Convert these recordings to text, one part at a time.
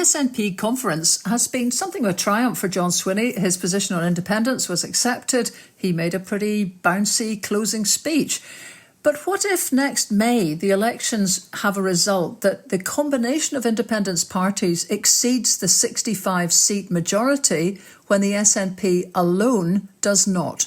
SNP conference has been something of a triumph for John Swinney. His position on independence was accepted. He made a pretty bouncy closing speech. But what if next May the elections have a result that the combination of independence parties exceeds the 65-seat majority when the SNP alone does not?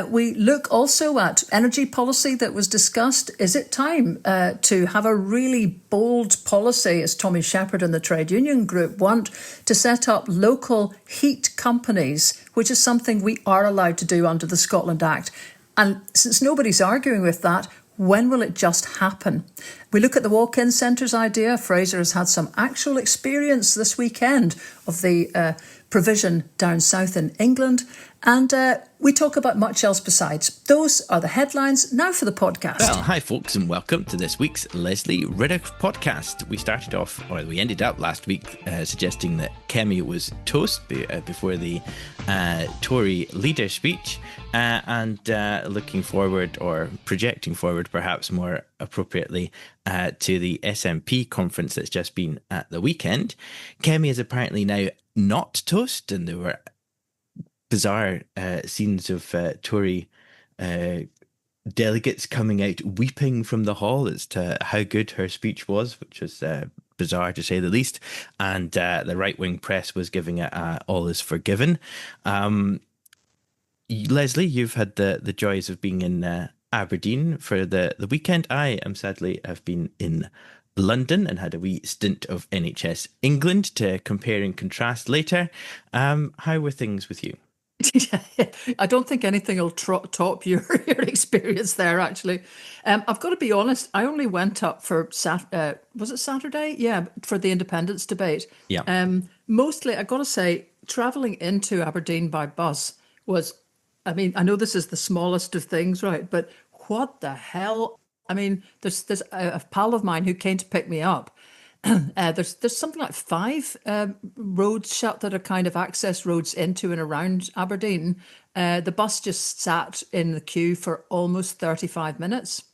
We look also at energy policy that was discussed. Is it time to have a really bold policy, as Tommy Sheppard and the Trade UInion Group want, to set up local heat companies, which is something we are allowed to do under the Scotland Act? And since nobody's arguing with that, when will it just happen? We look at the walk-in centres idea. Fraser has had some actual experience this weekend of the provision down south in England. And we talk about much else besides. Those are the headlines. Now for the podcast. Well, hi folks, and welcome to this week's Leslie Riddoch podcast. We ended up last week suggesting that Kemi was toast before the Tory leader speech, and looking forward, or projecting forward perhaps more appropriately, to the SNP conference that's just been at the weekend. Kemi is apparently now not toast, and there were bizarre scenes of Tory delegates coming out weeping from the hall as to how good her speech was, which was bizarre to say the least. And the right-wing press was giving it all is forgiven. Leslie, you've had the joys of being in Aberdeen for the weekend. I have been in London and had a wee stint of NHS England to compare and contrast later. How were things with you? I don't think anything will top your experience there, actually. I've got to be honest, I only went up for, was it Saturday? Yeah, for the independence debate. Yeah. Mostly, I've got to say, travelling into Aberdeen by bus was, I mean, I know this is the smallest of things, right? But what the hell? I mean, there's a pal of mine who came to pick me up. There's something like 5 roads shut that are kind of access roads into and around Aberdeen. The bus just sat in the queue for almost 35 minutes.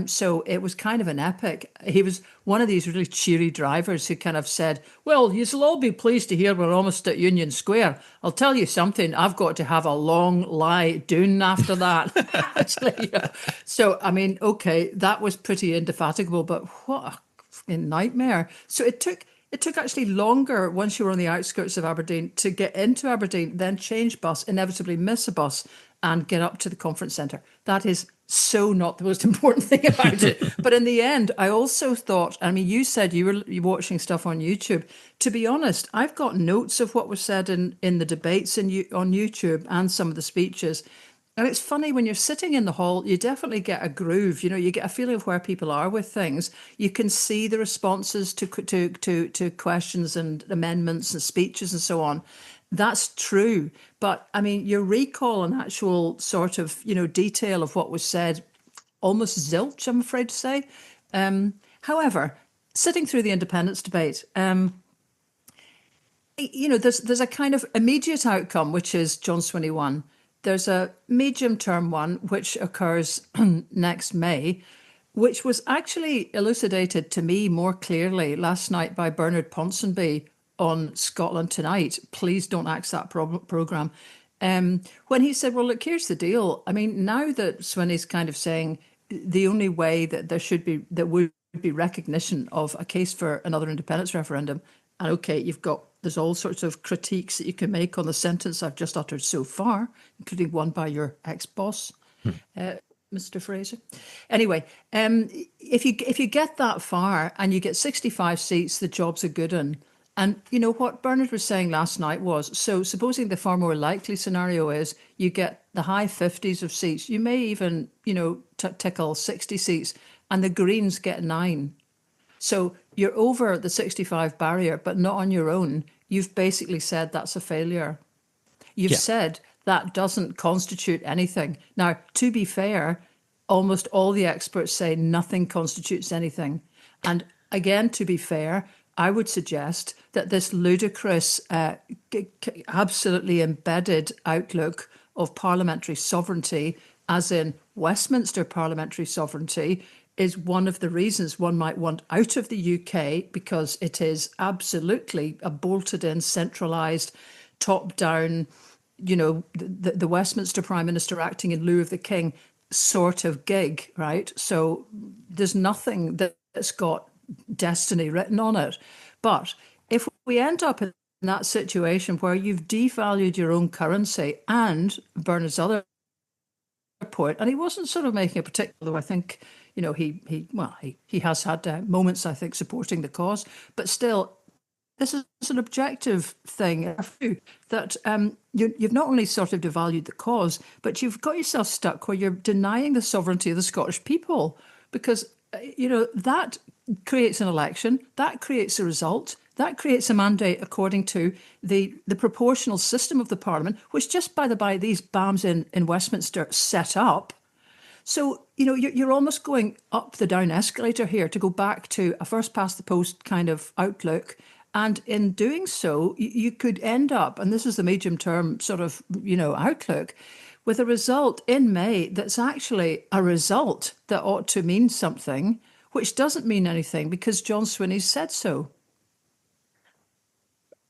So it was kind of an epic. He was one of these really cheery drivers who kind of said, well, you'll all be pleased to hear we're almost at Union Square. I'll tell you something, I've got to have a long lie down after that. Actually, yeah. So, I mean, okay, that was pretty indefatigable, but what a nightmare. So it took actually longer once you were on the outskirts of Aberdeen to get into Aberdeen, then change bus, inevitably miss a bus and get up to the conference centre. That is so not the most important thing about it. But in the end, I also thought, I mean, you said you were watching stuff on YouTube. To be honest, I've got notes of what was said in the debates on YouTube and some of the speeches. And it's funny, when you're sitting in the hall, you definitely get a groove. You know, you get a feeling of where people are with things. You can see the responses to questions and amendments and speeches and so on. That's true. But I mean, your recall and actual sort of, detail of what was said, almost zilch, I'm afraid to say. However, sitting through the independence debate, there's a kind of immediate outcome, which is John Swinney won. There's a medium-term one, which occurs next May, which was actually elucidated to me more clearly last night by Bernard Ponsonby on Scotland Tonight. Please don't axe that programme. When he said, well, look, here's the deal. I mean, now that Swinney's kind of saying the only way that would be recognition of a case for another independence referendum, and okay, there's all sorts of critiques that you can make on the sentence I've just uttered so far, including one by your ex-boss, Mr. Fraser. Anyway, if you get that far and you get 65 seats, the job's a good one. And what Bernard was saying last night was, so supposing the far more likely scenario is you get the high 50s of seats, you may even, tickle 60 seats, and the Greens get 9. So you're over the 65 barrier, but not on your own. You've basically said that's a failure. You've said that doesn't constitute anything. Now, to be fair, almost all the experts say nothing constitutes anything. And again, to be fair, I would suggest that this ludicrous, absolutely embedded outlook of parliamentary sovereignty, as in Westminster parliamentary sovereignty, is one of the reasons one might want out of the UK, because it is absolutely a bolted in, centralised, top down, the Westminster Prime Minister acting in lieu of the King sort of gig, right? So there's nothing that's got destiny written on it. But if we end up in that situation where you've devalued your own currency, and Bernard's other point, and he wasn't sort of making a particular, I think, he has had moments, I think, supporting the cause, but still, this is an objective thing that you've not only sort of devalued the cause, but you've got yourself stuck where you're denying the sovereignty of the Scottish people, because that creates an election, that creates a result, that creates a mandate according to the proportional system of the Parliament, which, just by the by, these BAMs in Westminster set up. So, you're almost going up the down escalator here to go back to a first past the post kind of outlook. And in doing so, you could end up, and this is the medium term sort of, outlook, with a result in May that's actually a result that ought to mean something, which doesn't mean anything because John Swinney said so.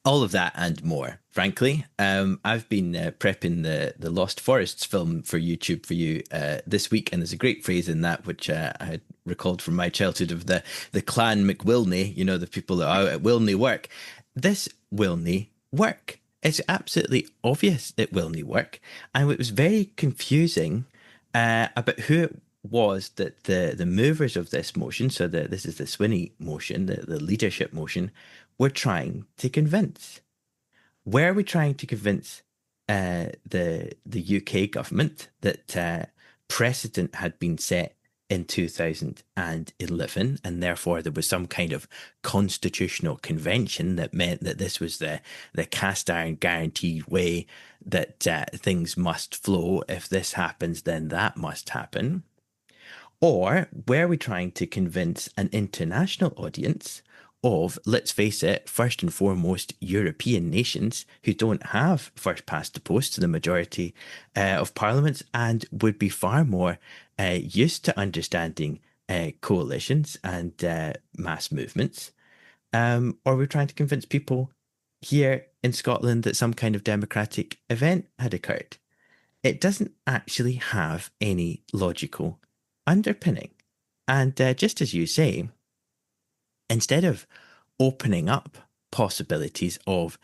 All of that and more, frankly. I've been prepping the Lost Forests film for YouTube for you this week, and there's a great phrase in that which I had recalled from my childhood of the clan McWilney, the people that are out at Wilney work. This Wilney work. It's absolutely obvious it Wilney work. And it was very confusing about who it was that the movers of this motion, so this is the Swinney motion, the leadership motion, were trying to convince. Were we trying to convince the UK government that precedent had been set in 2011, and therefore there was some kind of constitutional convention that meant that this was the cast iron guaranteed way that things must flow? If this happens, then that must happen. Or were we trying to convince an international audience of, let's face it, first and foremost, European nations who don't have first past the post to the majority of parliaments and would be far more used to understanding coalitions and mass movements? Or we're trying to convince people here in Scotland that some kind of democratic event had occurred. It doesn't actually have any logical underpinning. And just as you say, instead of opening up possibilities of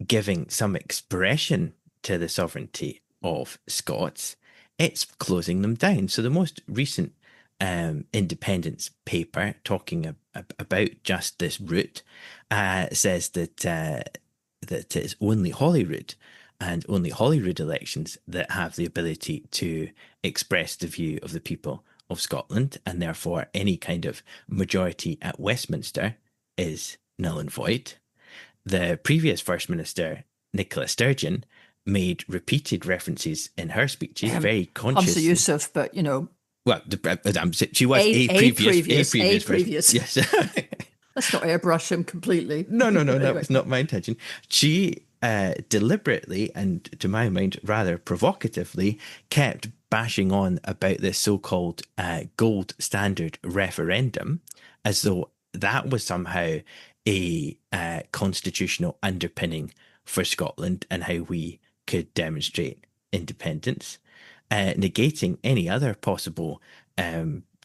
giving some expression to the sovereignty of Scots, it's closing them down. So the most recent independence paper talking about just this route says that it's only Holyrood and only Holyrood elections that have the ability to express the view of the people of Scotland, and therefore any kind of majority at Westminster is null and void. The previous First Minister, Nicola Sturgeon, made repeated references in her speeches, very conscious. Hamza Yusuf, but well, she was a previous. Yes. Let's not airbrush him completely. No, anyway. That was not my intention. She deliberately, and to my mind, rather provocatively, kept bashing on about this so-called gold standard referendum, as though that was somehow a constitutional underpinning for Scotland and how we could demonstrate independence, negating any other possible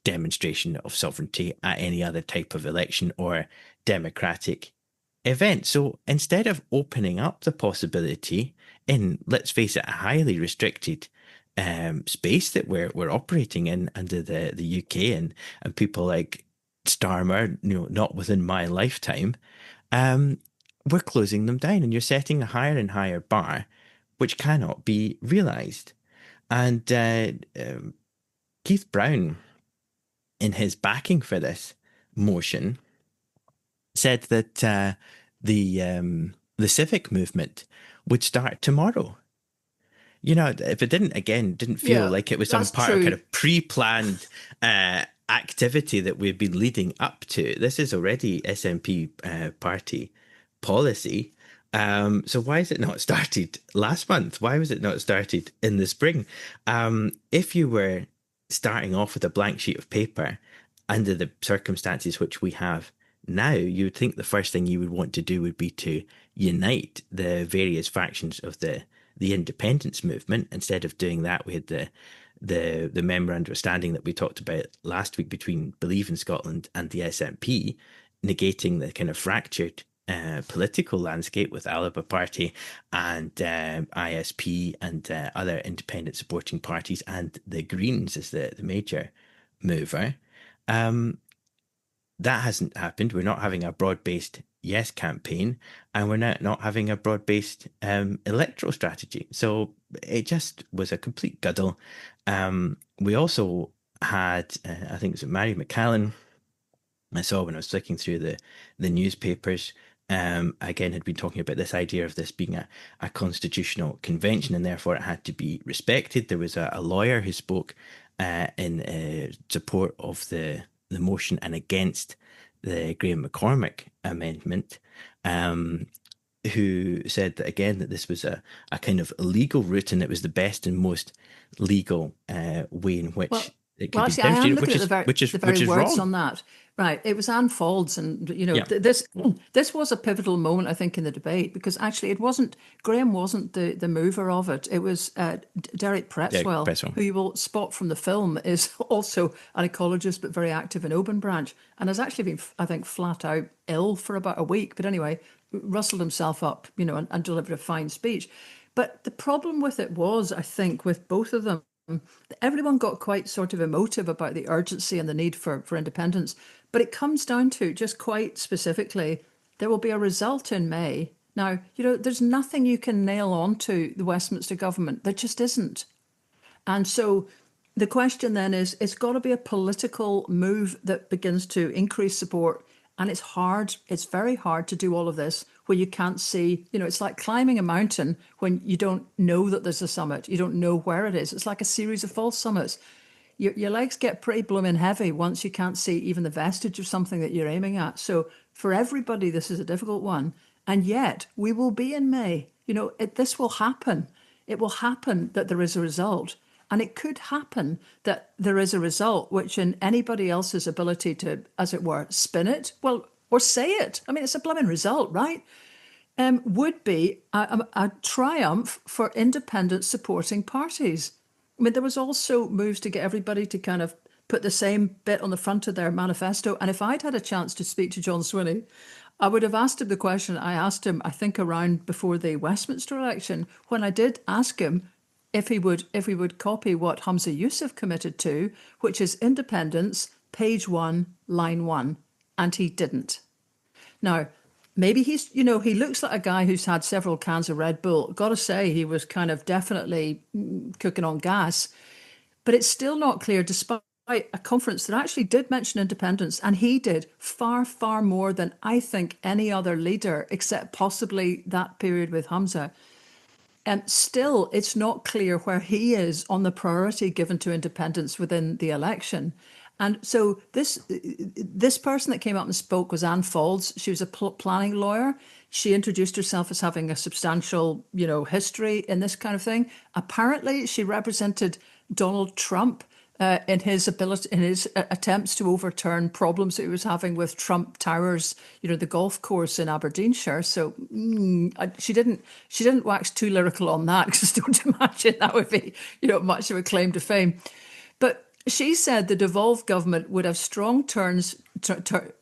demonstration of sovereignty at any other type of election or democratic event. So instead of opening up the possibility in, let's face it, a highly restricted space that we're operating in under the UK and people like Starmer, not within my lifetime, we're closing them down, and you're setting a higher and higher bar, which cannot be realised. And Keith Brown, in his backing for this motion, said that the civic movement would start tomorrow. If it didn't feel like it was some part of kind of pre-planned activity that we've been leading up to. This is already SNP party policy. So why is it not started last month? Why was it not started in the spring? If you were starting off with a blank sheet of paper under the circumstances which we have now, you would think the first thing you would want to do would be to unite the various factions of the independence movement. Instead of doing that, we had the memorandum of understanding that we talked about last week between Believe in Scotland and the SNP, negating the kind of fractured political landscape with Alba Party and ISP and other independent supporting parties, and the Greens as the major mover. That hasn't happened. We're not having a broad-based yes campaign, and we're not having a broad-based electoral strategy. So it just was a complete guddle. We also had, I think it was Mary McCallan, I saw when I was flicking through the newspapers, again, had been talking about this idea of this being a constitutional convention, and therefore it had to be respected. There was a lawyer who spoke in support of the motion and against the Graham McCormick amendment, who said that, again, that this was a kind of legal route, and it was the best and most legal way in which it could be I am demonstrated, looking at the very words wrong. on that. Right. It was Anne Faulds, and this was a pivotal moment, I think, in the debate, because actually Graham wasn't the mover of it. It was Derek Pretswell, who you will spot from the film is also an ecologist but very active in Oban Branch, and has actually been, I think, flat out ill for about a week. But anyway, rustled himself up, and delivered a fine speech. But the problem with it was, I think, with both of them, everyone got quite sort of emotive about the urgency and the need for independence. But it comes down to, just quite specifically, there will be a result in May. Now, there's nothing you can nail onto the Westminster government. There just isn't. And so the question then is, it's got to be a political move that begins to increase support. And it's hard. It's very hard to do all of this where you can't see, it's like climbing a mountain when you don't know that there's a summit. You don't know where it is. It's like a series of false summits. Your legs get pretty blooming heavy once you can't see even the vestige of something that you're aiming at. So for everybody, this is a difficult one. And yet we will be in May. This will happen. It will happen that there is a result. And it could happen that there is a result which, in anybody else's ability to, as it were, spin it, or say it. I mean, it's a blooming result, right? Would be a triumph for independent supporting parties. I mean, there was also moves to get everybody to kind of put the same bit on the front of their manifesto. And if I'd had a chance to speak to John Swinney, I would have asked him the question I asked him, I think, around before the Westminster election, when I did ask him if he would copy what Humza Yousaf committed to, which is independence, page 1, line 1. And he didn't. Now, maybe he's, he looks like a guy who's had several cans of Red Bull. Got to say, he was kind of definitely cooking on gas. But it's still not clear, despite a conference that actually did mention independence, and he did far, far more than I think any other leader, except possibly that period with Humza. And still, it's not clear where he is on the priority given to independence within the election. And so this person that came up and spoke was Anne Faulds. She was a planning lawyer. She introduced herself as having a substantial, history in this kind of thing. Apparently, she represented Donald Trump in his attempts to overturn problems that he was having with Trump Towers, the golf course in Aberdeenshire. So she didn't wax too lyrical on that, because don't imagine that would be, much of a claim to fame. But she said the devolved government would have strong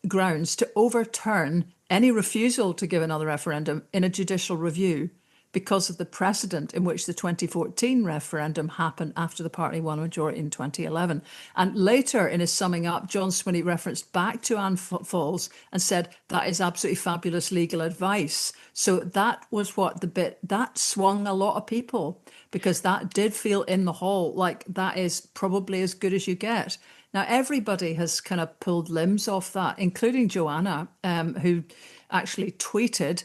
grounds to overturn any refusal to give another referendum in a judicial review, because of the precedent in which the 2014 referendum happened after the party won a majority in 2011. And later in his summing up, John Swinney referenced back to Anne Faulds and said, that is absolutely fabulous legal advice. So that was what that swung a lot of people, because that did feel in the hall like that is probably as good as you get. Now, everybody has kind of pulled limbs off that, including Joanna, who actually tweeted,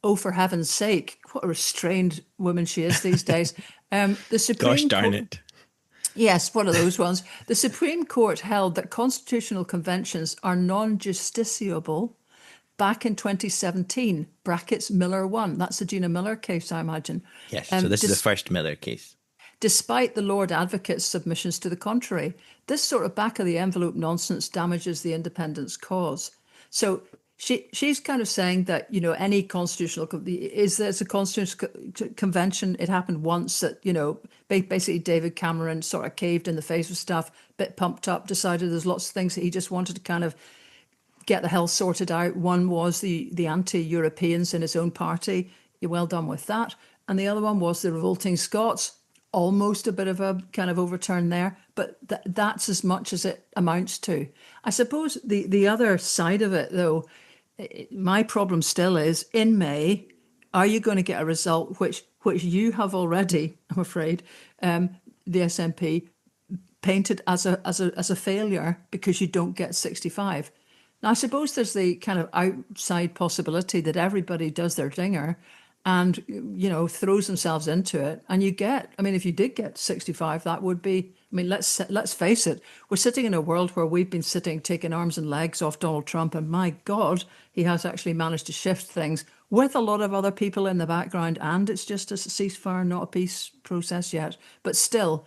"Oh, for heaven's sake," what a restrained woman she is these days. The Supreme Gosh darn it. Yes, one of those ones. The Supreme Court held that constitutional conventions are non-justiciable back in 2017, brackets Miller 1. That's the Gina Miller case, I imagine. Yes, so this is the first Miller case. despite the Lord Advocate's submissions to the contrary. This sort of back of the envelope nonsense damages the independence cause. So she's kind of saying that, you know, any constitutional, is there's a constitutional convention. It happened once that, you know, basically David Cameron sort of caved in the face of stuff, bit pumped up, decided there's lots of things that he just wanted to kind of get the hell sorted out. One was the anti-Europeans in his own party. You're well done with that. And the other one was the revolting Scots. Almost a bit of a kind of overturn there, but that's as much as it amounts to. I suppose the other side of it, though, my problem still is, in May, are you going to get a result which you have already, I'm afraid, the SNP painted as a failure because you don't get 65? Now, I suppose there's the kind of outside possibility that everybody does their dinger and, you know, throws themselves into it. And you get, I mean, if you did get 65, that would be, I mean, let's face it, we're sitting in a world where we've been taking arms and legs off Donald Trump. And my God, he has actually managed to shift things with a lot of other people in the background. And it's just a ceasefire, not a peace process yet. But still,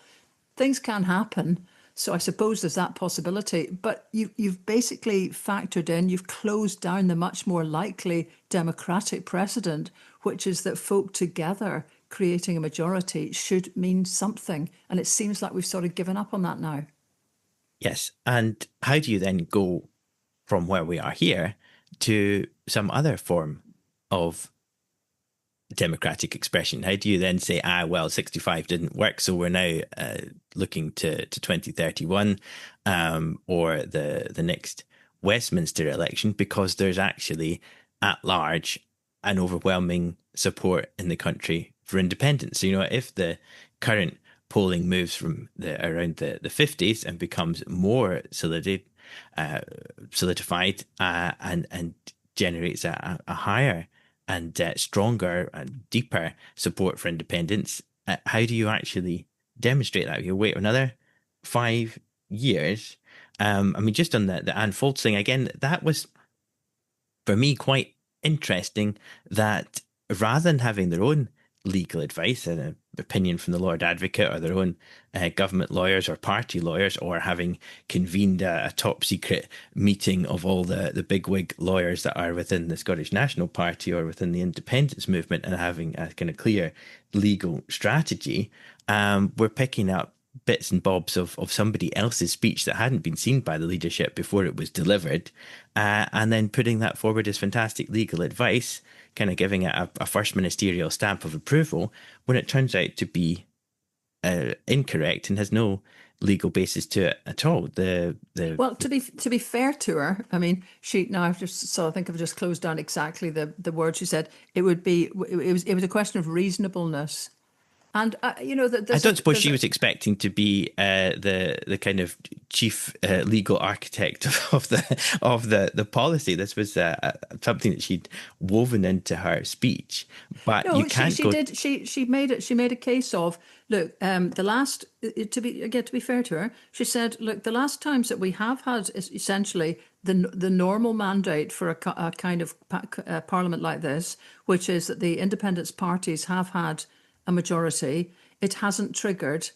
things can happen. So I suppose there's that possibility. But you've basically factored in, you've closed down the much more likely democratic precedent, which is that folk together creating a majority should mean something. And it seems like we've sort of given up on that now. Yes. And how do you then go from where we are here to some other form of democratic expression? How do you then say, well, 65 didn't work, so we're now looking to 2031 or the next Westminster election, because there's actually at large an overwhelming support in the country for independence. So, you know, if the current polling moves from around the 50s and becomes more solidified and generates a higher and stronger and deeper support for independence, how do you actually demonstrate that? You wait another 5 years. I mean, just on the Anne Foulds thing, again, that was, for me, quite interesting that rather than having their own legal advice and an opinion from the Lord Advocate or their own government lawyers or party lawyers, or having convened a top secret meeting of all the bigwig lawyers that are within the Scottish National Party or within the independence movement and having a kind of clear legal strategy, we're picking up bits and bobs of somebody else's speech that hadn't been seen by the leadership before it was delivered, and then putting that forward as fantastic legal advice, kind of giving it a first ministerial stamp of approval, when it turns out to be incorrect and has no legal basis to it at all. Well, to be fair to her, I mean, I've just closed down exactly the word she said. It was a question of reasonableness. And you know that I don't suppose she was expecting to be the kind of chief legal architect of the policy. This was something that she'd woven into her speech. But no, you can't. She made a case of, look, the last, to be fair to her, she said, look, the last times that we have had essentially the normal mandate for a kind of parliament like this, which is that the independence parties have had a majority, it hasn't triggered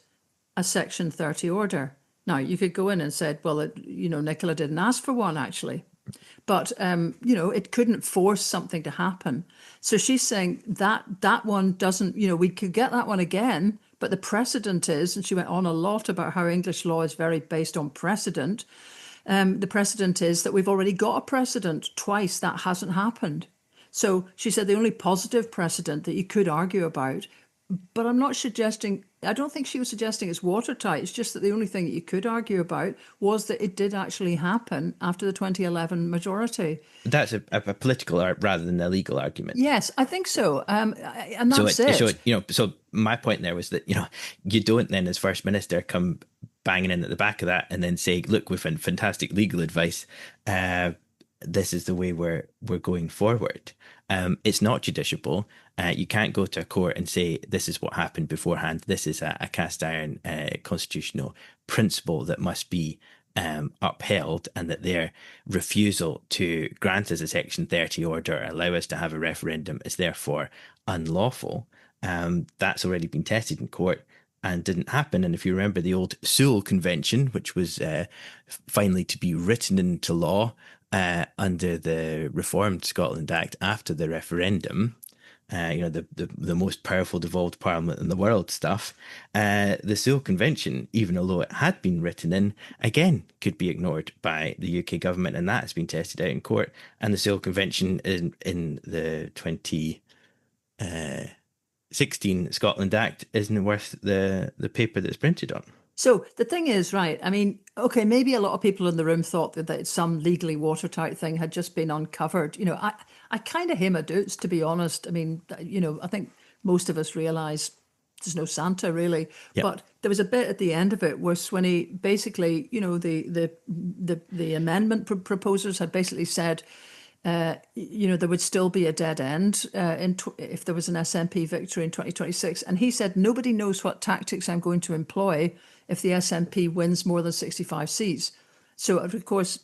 a Section 30 order. Now, you could go in and say, well, Nicola didn't ask for one, actually. But, it couldn't force something to happen. So she's saying that one doesn't, we could get that one again, but the precedent is, and she went on a lot about how English law is very based on precedent. The precedent is that we've already got a precedent twice that hasn't happened. So she said the only positive precedent that you could argue about, but I don't think she was suggesting it's watertight. It's just that the only thing that you could argue about was that it did actually happen after the 2011 majority. That's a political rather than a legal argument. Yes, I think so. And that's it. So my point there was that, you don't then as First Minister come banging in at the back of that and then say, look, we've had fantastic legal advice. This is the way we're going forward. It's not justiciable. You can't go to a court and say this is what happened beforehand. This is a cast iron constitutional principle that must be upheld, and that their refusal to grant us a Section 30 order, allow us to have a referendum, is therefore unlawful. That's already been tested in court. and didn't happen. And if you remember the old Sewell Convention, which was finally to be written into law under the Reformed Scotland Act after the referendum, the most powerful devolved parliament in the world stuff, the Sewell Convention, even although it had been written in, again, could be ignored by the UK government, and that has been tested out in court. And the Sewell Convention in the 2016 Scotland Act isn't worth the paper that's printed on. So the thing is, right, I mean, okay, maybe a lot of people in the room thought that some legally watertight thing had just been uncovered. I kind of him a doots, to be honest. I mean, I think most of us realise there's no Santa, really. Yep. But there was a bit at the end of it where Swinney basically, the amendment proposers had basically said, there would still be a dead end if there was an SNP victory in 2026. And he said, nobody knows what tactics I'm going to employ if the SNP wins more than 65 seats. So, of course,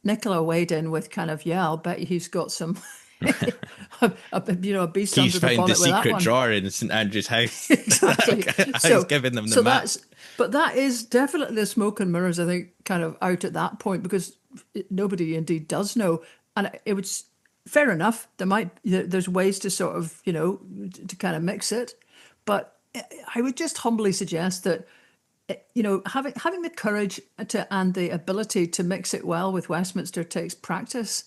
Nicola weighed in with kind of, I'll bet he's got some, a beast He's under the found bonnet the with that secret one. drawer in St Andrew's house. Exactly. So giving them the map. But that is definitely the smoke and mirrors, I think, kind of out at that point, because nobody indeed does know. And it was fair enough. There's ways to sort of, to kind of mix it. But I would just humbly suggest that, having the courage and the ability to mix it well with Westminster takes practice.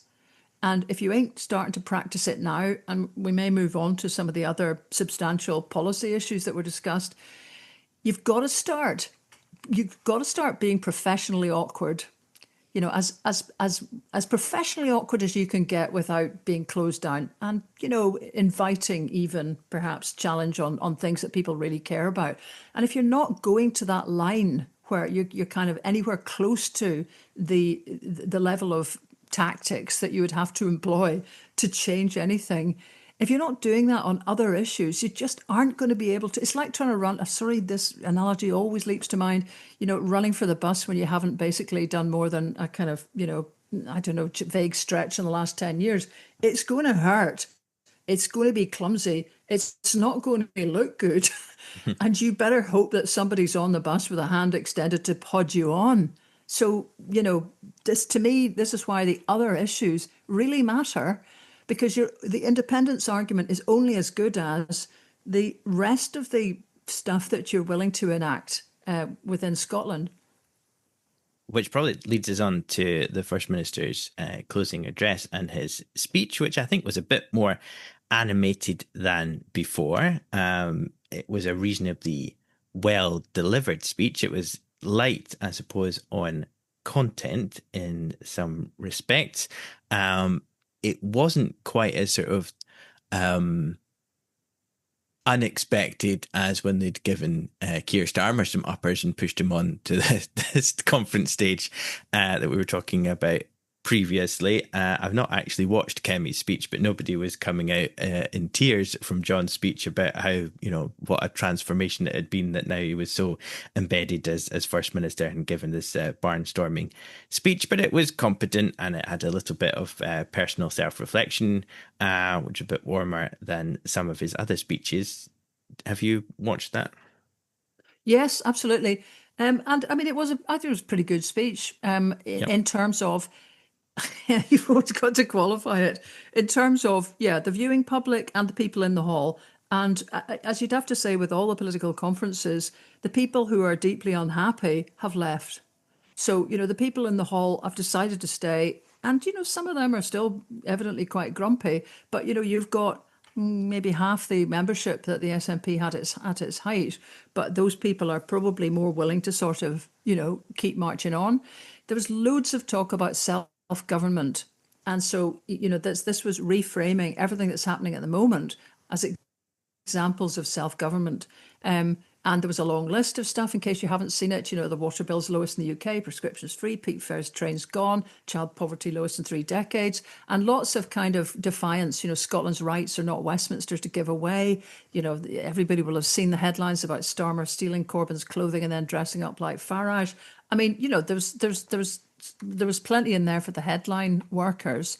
And if you ain't starting to practice it now, and we may move on to some of the other substantial policy issues that were discussed, you've got to start being professionally awkward. As professionally awkward as you can get without being closed down, and inviting even perhaps challenge on things that people really care about. And if you're not going to that line where you're kind of anywhere close to the level of tactics that you would have to employ to change anything, if you're not doing that on other issues, you just aren't going to be able to. It's like trying to run. Sorry, this analogy always leaps to mind. Running for the bus when you haven't basically done more than a kind of, vague stretch in the last 10 years. It's going to hurt. It's going to be clumsy. It's not going to look good. And you better hope that somebody's on the bus with a hand extended to pod you on. So, this is why the other issues really matter. Because the independence argument is only as good as the rest of the stuff that you're willing to enact within Scotland. Which probably leads us on to the First Minister's closing address and his speech, which I think was a bit more animated than before. It was a reasonably well-delivered speech. It was light, I suppose, on content in some respects. It wasn't quite as sort of unexpected as when they'd given Keir Starmer some uppers and pushed him on to this conference stage that we were talking about previously. I've not actually watched Kemi's speech, but nobody was coming out in tears from John's speech about how, what a transformation it had been that now he was so embedded as First Minister and given this barnstorming speech. But it was competent and it had a little bit of personal self-reflection, which was a bit warmer than some of his other speeches. Have you watched that? Yes, absolutely. And I mean, I think it was a pretty good speech in terms of, you've always got to qualify it in terms of, the viewing public and the people in the hall. And as you'd have to say with all the political conferences, the people who are deeply unhappy have left. So, the people in the hall have decided to stay. And, some of them are still evidently quite grumpy. But, you've got maybe half the membership that the SNP had at its height. But those people are probably more willing to sort of, keep marching on. There was loads of talk about self-government. And so, this was reframing everything that's happening at the moment as examples of self-government. And there was a long list of stuff, in case you haven't seen it. The water bill's lowest in the UK, prescriptions free, peak fares trains gone, child poverty lowest in 3 decades, and lots of kind of defiance. Scotland's rights are not Westminster's to give away. Everybody will have seen the headlines about Starmer stealing Corbyn's clothing and then dressing up like Farage. I mean, there was plenty in there for the headline workers.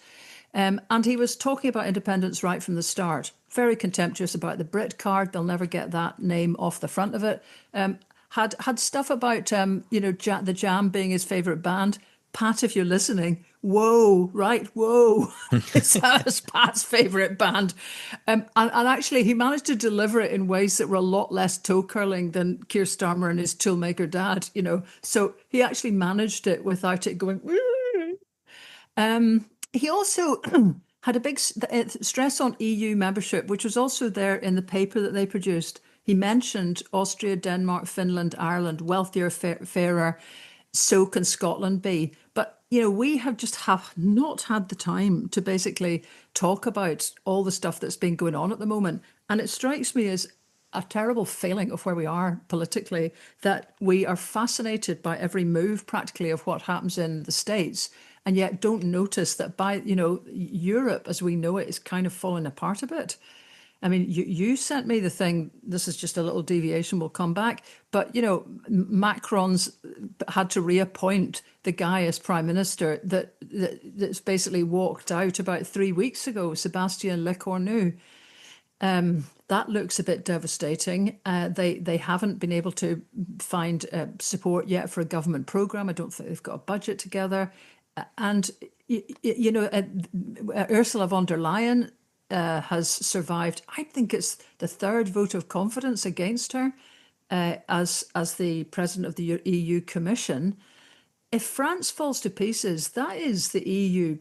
And he was talking about independence right from the start. Very contemptuous about the Brit card. They'll never get that name off the front of it. Had stuff about the Jam being his favourite band. Pat, if you're listening, whoa, right, whoa. It's Pat's favourite band. And actually, he managed to deliver it in ways that were a lot less toe curling than Keir Starmer and his toolmaker dad, So he actually managed it without it going. He also had a big stress on EU membership, which was also there in the paper that they produced. He mentioned Austria, Denmark, Finland, Ireland, wealthier, fairer. So can Scotland be. But, we have not had the time to basically talk about all the stuff that's been going on at the moment. And it strikes me as a terrible failing of where we are politically, that we are fascinated by every move practically of what happens in the States, and yet don't notice that Europe as we know it is kind of falling apart a bit. I mean, you sent me the thing. This is just a little deviation. We'll come back. But, Macron's had to reappoint the guy as prime minister that's basically walked out about 3 weeks ago, Sébastien Lecornu. That looks a bit devastating. They haven't been able to find support yet for a government programme. I don't think they've got a budget together. And, Ursula von der Leyen has survived. I think it's the third vote of confidence against her as the president of the EU Commission. If France falls to pieces, that is the EU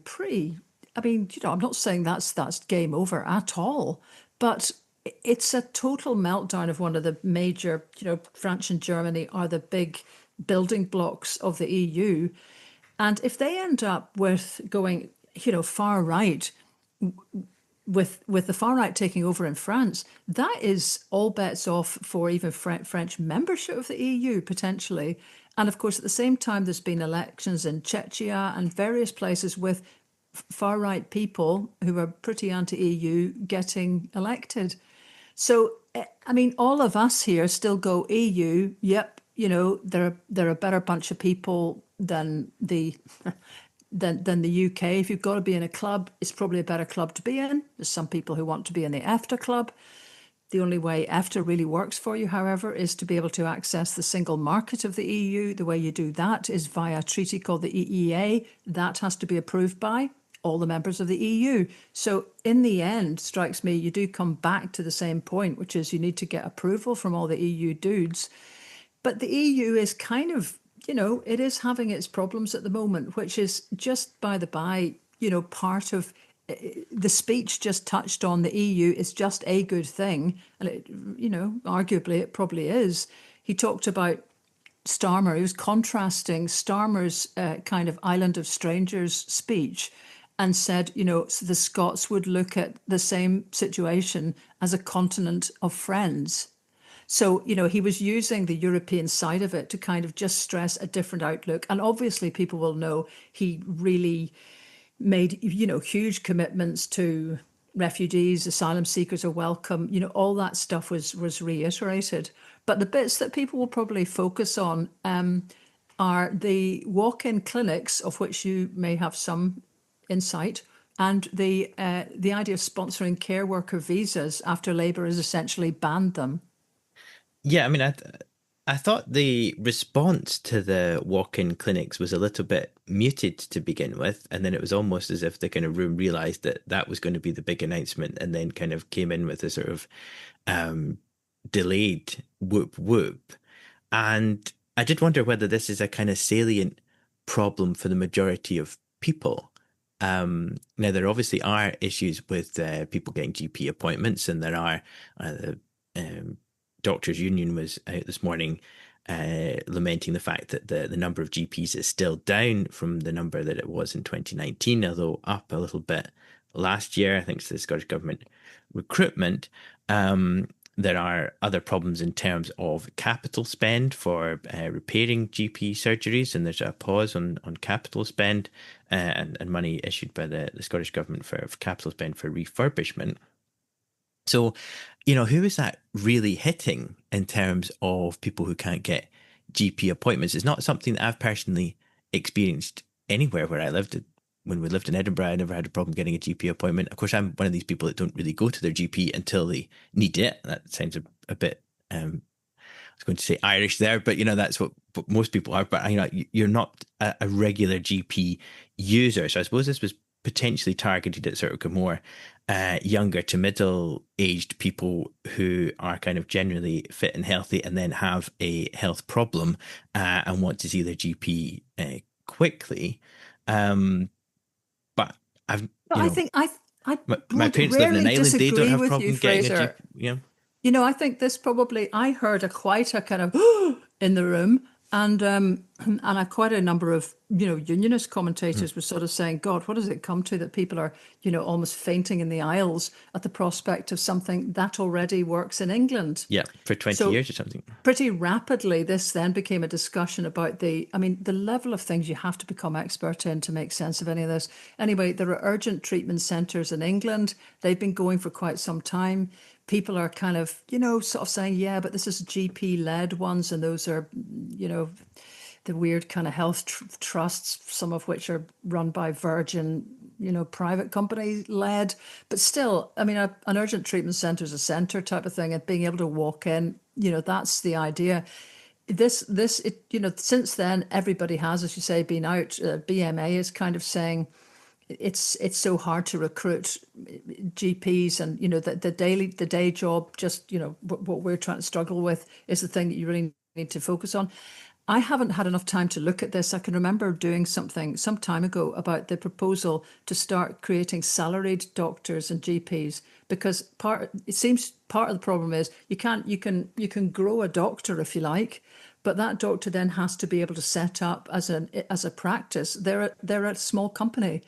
I'm not saying that's game over at all, but it's a total meltdown of one of the major, France and Germany are the big building blocks of the EU. And if they end up with going, far right, with the far right taking over in France, that is all bets off for even French membership of the EU potentially. And of course, at the same time, there's been elections in Czechia and various places with far right people who are pretty anti-EU getting elected. So, I mean, all of us here still go EU. Yep, they're a better bunch of people than the UK. If you've got to be in a club, it's probably a better club to be in. There's some people who want to be in the EFTA club. The only way EFTA really works for you, however, is to be able to access the single market of the EU. The way you do that is via a treaty called the EEA. That has to be approved by all the members of the EU. So in the end, strikes me, you do come back to the same point, which is you need to get approval from all the EU dudes. But the EU is kind of, it is having its problems at the moment, which is just by the by, part of the speech just touched on the EU is just a good thing. And, arguably it probably is. He talked about Starmer. He was contrasting Starmer's kind of Island of Strangers speech and said, so the Scots would look at the same situation as a continent of friends. So, he was using the European side of it to kind of just stress a different outlook. And obviously people will know he really made, huge commitments to refugees, asylum seekers are welcome. All that stuff was reiterated. But the bits that people will probably focus on are the walk-in clinics, of which you may have some insight, and the idea of sponsoring care worker visas after Labour has essentially banned them. Yeah, I mean, I thought the response to the walk-in clinics was a little bit muted to begin with, and then it was almost as if the kind of room realised that was going to be the big announcement, and then kind of came in with a sort of delayed whoop whoop. And I did wonder whether this is a kind of salient problem for the majority of people. Now, there obviously are issues with people getting GP appointments, and there are Doctors' Union was out this morning lamenting the fact that the number of GPs is still down from the number that it was in 2019, although up a little bit last year, thanks to the Scottish Government recruitment. There are other problems in terms of capital spend for repairing GP surgeries, and there's a pause on capital spend and money issued by the Scottish Government for capital spend for refurbishment. So, who is that really hitting in terms of people who can't get GP appointments? It's not something that I've personally experienced anywhere where I lived. when we lived in Edinburgh, I never had a problem getting a GP appointment. Of course, I'm one of these people that don't really go to their GP until they need it. That sounds a bit, I was going to say Irish there, but that's what most people are. But you're not a regular GP user, so I suppose this was potentially targeted at sort of more younger to middle-aged people who are kind of generally fit and healthy, and then have a health problem and want to see their GP quickly. But I've, I think I my would parents live in an rarely island; they don't disagree have with you, problem getting a Fraser. GP. I think this probably, I heard quite a kind of in the room, and quite a number of unionist commentators were sort of saying, God, what does it come to that people are almost fainting in the aisles at the prospect of something that already works in England? Yeah, for 20 So years or something. pretty rapidly, this then became a discussion about the level of things you have to become expert in to make sense of any of this. Anyway, there are urgent treatment centres in England. They've been going for quite some time. People are kind of, sort of saying, yeah, but this is GP-led ones, and those are, the weird kind of health trusts, some of which are run by Virgin, private company led. But still, an urgent treatment centre is a centre type of thing, and being able to walk in, that's the idea. Since then, everybody has, as you say, been out. BMA is kind of saying it's so hard to recruit GPs, and the day job, just what we're trying to struggle with is the thing that you really need to focus on. I haven't had enough time to look at this. I can remember doing something some time ago about the proposal to start creating salaried doctors and GPs, because it seems part of the problem is you can grow a doctor if you like, but that doctor then has to be able to set up as a practice. They're a small company.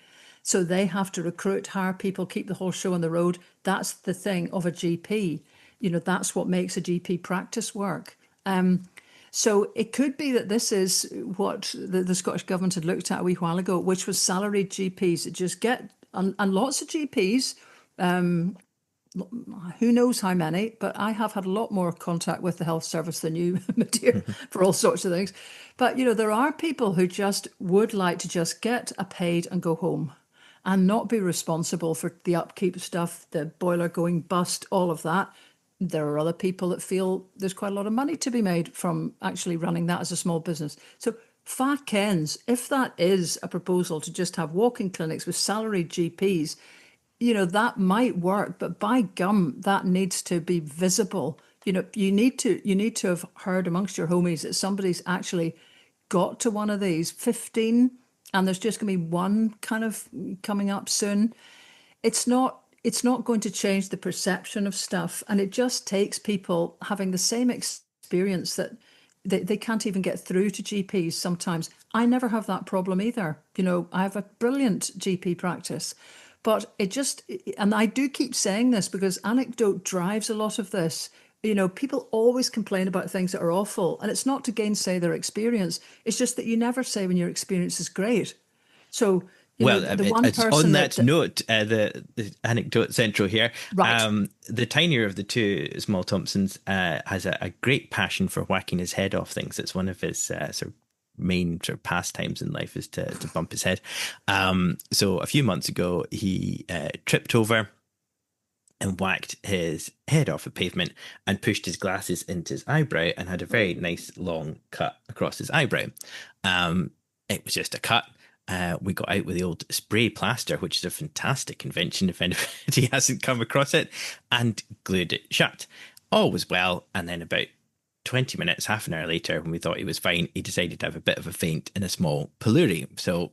So they have to recruit, hire people, keep the whole show on the road. That's the thing of a GP. That's what makes a GP practice work. So it could be that this is what the Scottish Government had looked at a wee while ago, which was salaried GPs that just get, and lots of GPs, who knows how many, but I have had a lot more contact with the health service than you, my dear, for all sorts of things. But, there are people who just would like to just get a paid and go home, and not be responsible for the upkeep stuff, the boiler going bust, all of that. There are other people that feel there's quite a lot of money to be made from actually running that as a small business. So fa kens, if that is a proposal to just have walk-in clinics with salaried GPs, that might work, but by gum, that needs to be visible. You need to have heard amongst your homies that somebody's actually got to one of these 15, and there's just going to be one kind of coming up soon. It's not going to change the perception of stuff, and it just takes people having the same experience that they can't even get through to GPs sometimes. I never have that problem either. I have a brilliant GP practice, but and I do keep saying this because anecdote drives a lot of this. People always complain about things that are awful, and it's not to gainsay their experience. It's just that you never say when your experience is great. So, the one it's person on that note, the anecdote central here. Right. The tinier of the two small Thompsons has a great passion for whacking his head off things. It's one of his sort of main sort of pastimes in life is to bump his head. So a few months ago, he tripped over and whacked his head off a pavement and pushed his glasses into his eyebrow and had a very nice long cut across his eyebrow. It was just a cut. We got out with the old spray plaster, which is a fantastic invention if anybody hasn't come across it, and glued it shut. All was well, and then about 20 minutes, half an hour later, when we thought he was fine, he decided to have a bit of a faint in a small pylori. So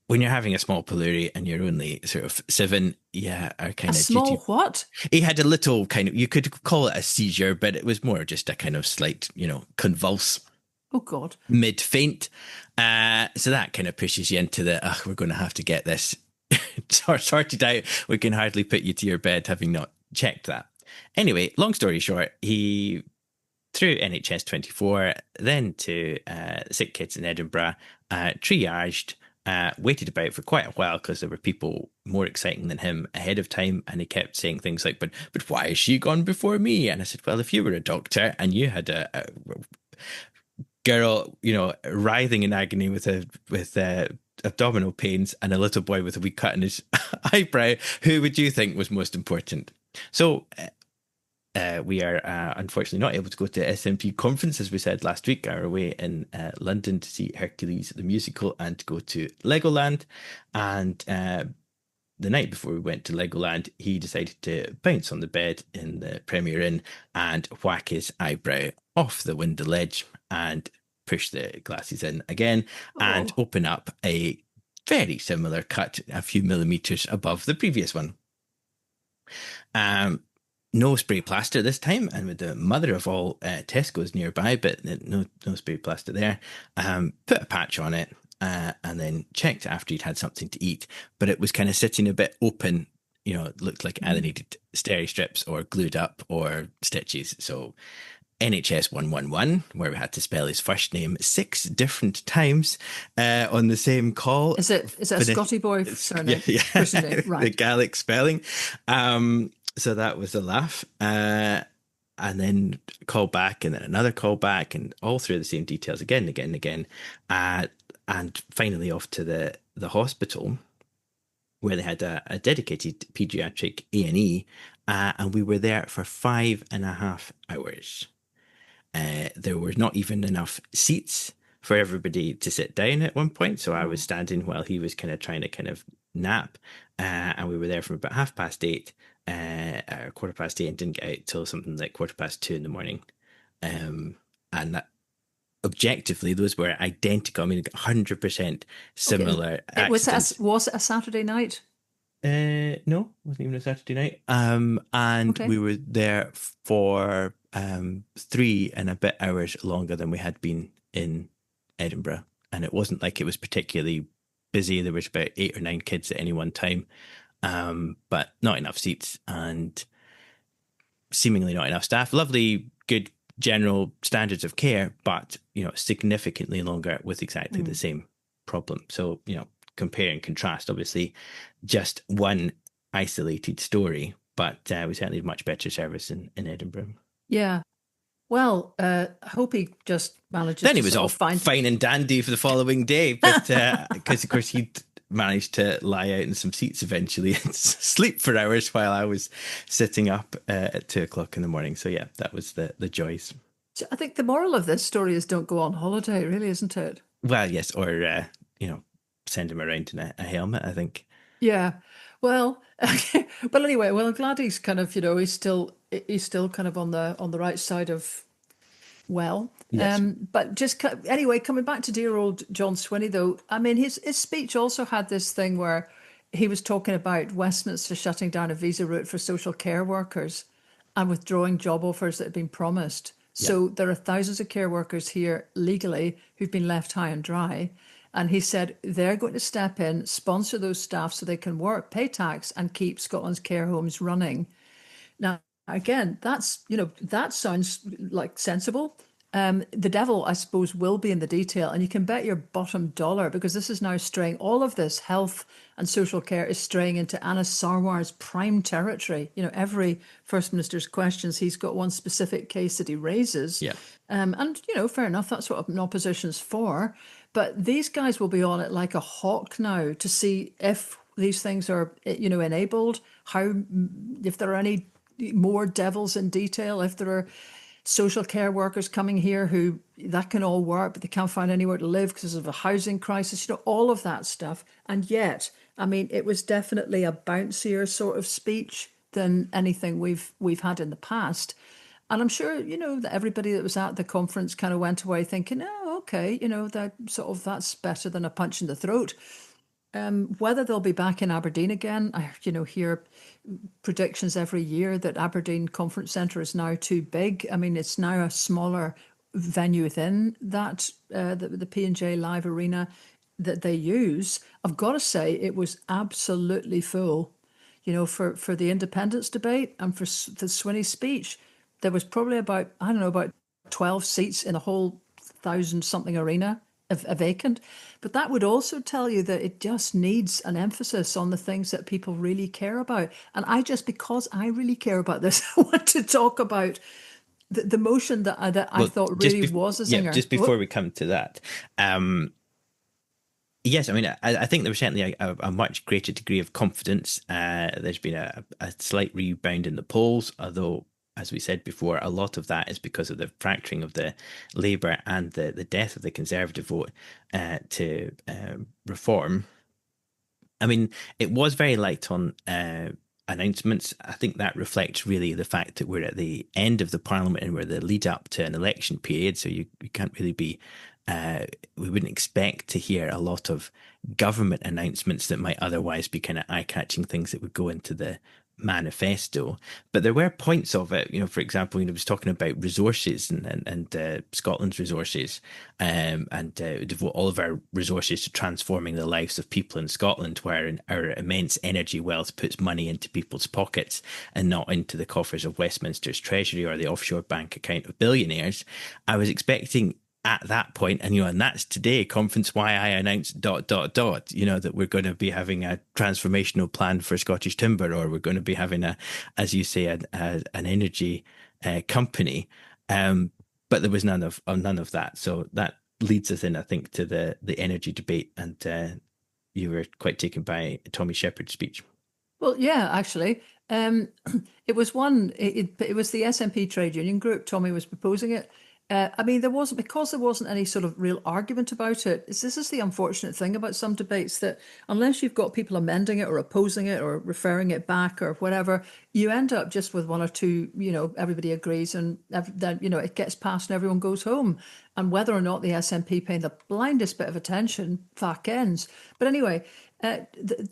when you're having a small pylori and you're only sort of 7, are kind of small what? He had a little kind of, you could call it a seizure, but it was more just a kind of slight, convulse. Oh, God. Mid-faint. So that kind of pushes you into we're going to have to get this sorted out. We can hardly put you to your bed having not checked that. Anyway, long story short, he through NHS 24, then to sick kids in Edinburgh, triaged, waited about for quite a while because there were people more exciting than him ahead of time, and he kept saying things like, but why has she gone before me? And I said, well, if you were a doctor and you had a girl, writhing in agony with abdominal pains and a little boy with a wee cut in his eyebrow. Who would you think was most important? So we are unfortunately not able to go to the SNP conference, as we said last week. Are away in London to see Hercules the musical and to go to Legoland. And the night before we went to Legoland, he decided to bounce on the bed in the Premier Inn and whack his eyebrow off the window ledge and push the glasses in again and open up a very similar cut a few millimeters above the previous one. No spray plaster this time, and with the mother of all Tesco's nearby, but no spray plaster there. Put a patch on it and then checked after he'd had something to eat, but it was kind of sitting a bit open. It looked like either needed steri strips or glued up or stitches. So NHS 111, where we had to spell his first name 6 different times on the same call. Is it a Scotty boy surname? Yeah. Right. The Gaelic spelling. So that was a laugh. And then call back and then another call back and all through the same details again and again and again. And finally off to the hospital where they had a dedicated paediatric A&E. And we were there for 5.5 hours. There were not even enough seats for everybody to sit down at one point. So I was standing while he was kind of trying to nap. And we were there from about 8:30, 8:15, and didn't get out till something like 2:15 in the morning. And that, objectively, those were identical. I mean, 100% similar. Okay. Was it a Saturday night? No, it wasn't even a Saturday night. And we were there for 3 and a bit hours longer than we had been in Edinburgh. And it wasn't like it was particularly busy. There was about 8 or 9 kids at any one time, but not enough seats and seemingly not enough staff. Lovely, good general standards of care, but significantly longer with exactly the same problem. So compare and contrast. Obviously, just one isolated story, but we certainly had much better service in Edinburgh. Yeah. Well, I hope he just manages. Then he was all fine and dandy for the following day, but because of course he'd managed to lie out in some seats eventually and sleep for hours while I was sitting up at 2:00 in the morning. So yeah, that was the joys. So I think the moral of this story is don't go on holiday, really, isn't it? Well, yes, or send him around in a helmet, I think. Yeah. Well, but anyway, well, I'm glad he's kind of, he's still kind of on the right side of Yes. But just anyway, coming back to dear old John Swinney, though, I mean, his speech also had this thing where he was talking about Westminster shutting down a visa route for social care workers and withdrawing job offers that had been promised. Yeah. So there are thousands of care workers here legally who've been left high and dry. And he said they're going to step in, sponsor those staff so they can work, pay tax, and keep Scotland's care homes running. Now, again, that sounds like sensible. The devil, I suppose, will be in the detail. And you can bet your bottom dollar, because this is now straying, all of this health and social care is straying into Anas Sarwar's prime territory. Every First Minister's questions, he's got one specific case that he raises. Yeah. And, fair enough, that's what an opposition's for. But these guys will be on it like a hawk now to see if these things are, enabled, if there are any more devils in detail, if there are social care workers coming here who that can all work, but they can't find anywhere to live because of a housing crisis, all of that stuff. And yet, I mean, it was definitely a bouncier sort of speech than anything we've had in the past. And I'm sure, that everybody that was at the conference kind of went away thinking, oh, okay, that's better than a punch in the throat. Whether they'll be back in Aberdeen again, I hear predictions every year that Aberdeen Conference Centre is now too big. I mean, it's now a smaller venue within that, the P&J Live Arena that they use. I've got to say it was absolutely full, for the independence debate and for the Swinney speech. There was probably about 12 seats in a whole 1,000-something arena vacant. But that would also tell you that it just needs an emphasis on the things that people really care about. And because I really care about this, I want to talk about the motion that I thought really was a zinger. Yeah, just before we come to that, Yes, I mean, I think there was certainly a much greater degree of confidence. There's been a slight rebound in the polls, although, as we said before, a lot of that is because of the fracturing of the Labour and the death of the Conservative vote to reform. I mean, it was very light on announcements. I think that reflects really the fact that we're at the end of the Parliament and we're the lead up to an election period. So you can't really be, we wouldn't expect to hear a lot of government announcements that might otherwise be kind of eye catching things that would go into the manifesto. But there were points of it, for example, it was talking about resources and Scotland's resources, and devote all of our resources to transforming the lives of people in Scotland, where our immense energy wealth puts money into people's pockets and not into the coffers of Westminster's treasury or the offshore bank account of billionaires. I was expecting at that point, and that's today, conference why I announced ... that we're going to be having a transformational plan for Scottish timber, or we're going to be having as you say, an energy company. But there was none of that. So that leads us in, I think, to the energy debate, and you were quite taken by Tommy Sheppard's speech. Well, yeah, actually, it was it was the SNP Trade UInion Group. Tommy was proposing it. I mean, there wasn't any sort of real argument about it. This is the unfortunate thing about some debates, that unless you've got people amending it or opposing it or referring it back or whatever, you end up just with one or two, everybody agrees, and then, it gets passed and everyone goes home. And whether or not the SNP paying the blindest bit of attention, fuck ends. But anyway,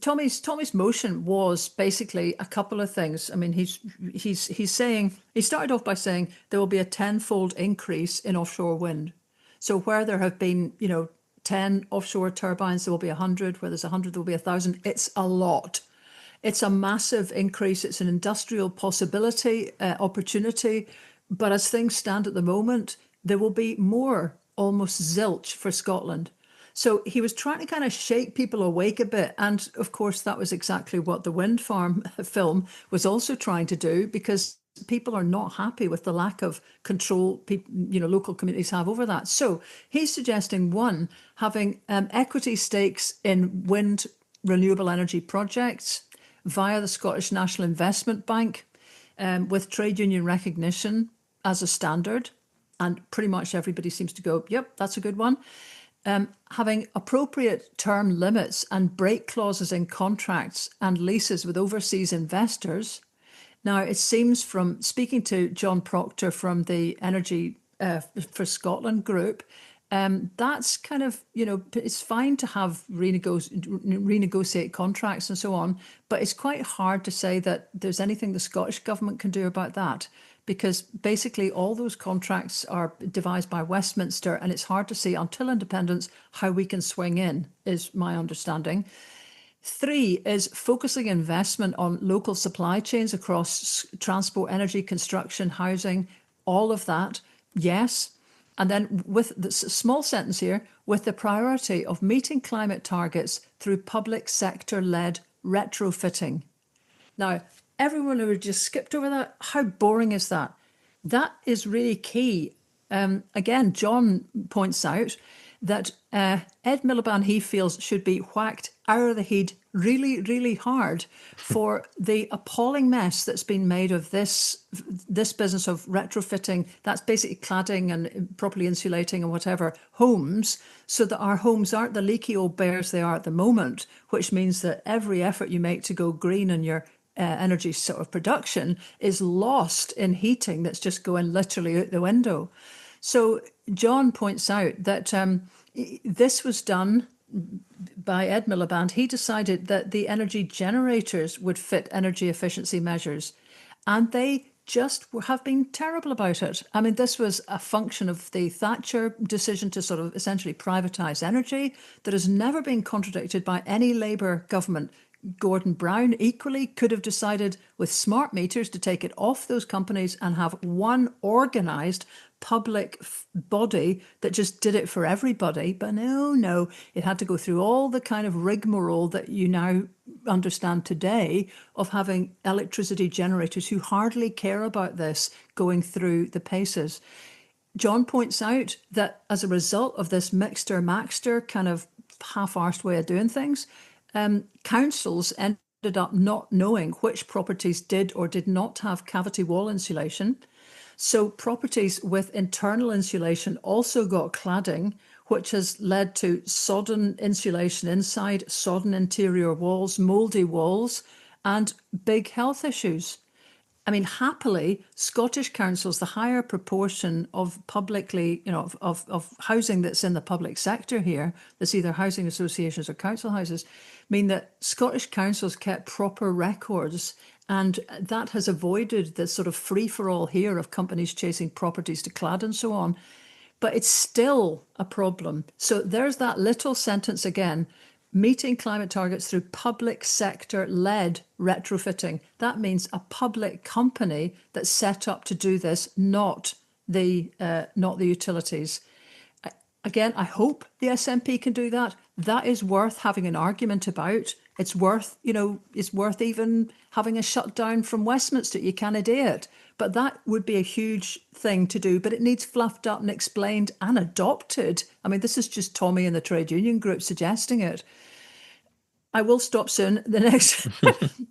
Tommy's motion was basically a couple of things. I mean, he's saying, he started off by saying there will be a tenfold increase in offshore wind. So where there have been 10 offshore turbines, there will be 100. Where there's 100, there will be 1,000. It's a lot. It's a massive increase. It's an industrial possibility, opportunity. But as things stand at the moment, there will be more, almost zilch for Scotland. So he was trying to kind of shake people awake a bit. And of course, that was exactly what the wind farm film was also trying to do, because people are not happy with the lack of control local communities have over that. So he's suggesting, one, having equity stakes in wind renewable energy projects via the Scottish National Investment Bank, with trade union recognition as a standard. And pretty much everybody seems to go, yep, that's a good one. Having appropriate term limits and break clauses in contracts and leases with overseas investors. Now, it seems from speaking to John Proctor from the Energy for Scotland group, that's kind of, it's fine to have renegotiate contracts and so on, but it's quite hard to say that there's anything the Scottish government can do about that, because basically all those contracts are devised by Westminster, and it's hard to see until independence how we can swing in, is my understanding. 3 is focusing investment on local supply chains across transport, energy, construction, housing, all of that. Yes. And then with the small sentence here, with the priority of meeting climate targets through public sector-led retrofitting. Now, everyone who just skipped over that, how boring is that? That is really key. Again, John points out that Ed Miliband, he feels, should be whacked out of the head really, really hard for the appalling mess that's been made of this business of retrofitting. That's basically cladding and properly insulating and whatever homes, so that our homes aren't the leaky old bears they are at the moment, which means that every effort you make to go green in your energy sort of production is lost in heating that's just going literally out the window. So John points out that this was done by Ed Miliband. He decided that the energy generators would fit energy efficiency measures, and they just have been terrible about it. I mean, this was a function of the Thatcher decision to sort of essentially privatise energy that has never been contradicted by any Labour government. Gordon Brown equally could have decided with smart meters to take it off those companies and have one organised public body that just did it for everybody. But no, it had to go through all the kind of rigmarole that you now understand today of having electricity generators who hardly care about this going through the paces. John points out that as a result of this mixter-maxter kind of half-arsed way of doing things. Councils ended up not knowing which properties did or did not have cavity wall insulation. So properties with internal insulation also got cladding, which has led to sodden insulation inside, sodden interior walls, mouldy walls, and big health issues. I mean, happily, Scottish councils, the higher proportion of publicly, of housing that's in the public sector here, that's either housing associations or council houses, mean that Scottish councils kept proper records, and that has avoided the sort of free-for-all here of companies chasing properties to clad and so on. But it's still a problem. So there's that little sentence again. Meeting climate targets through public sector-led retrofitting. That means a public company that's set up to do this, not the utilities. Again, I hope the SNP can do that. That is worth having an argument about. It's worth even having a shutdown from Westminster. You can't do it. But that would be a huge thing to do. But it needs fluffed up and explained and adopted. I mean, this is just Tommy and the Trade Union Group suggesting it. I will stop soon. The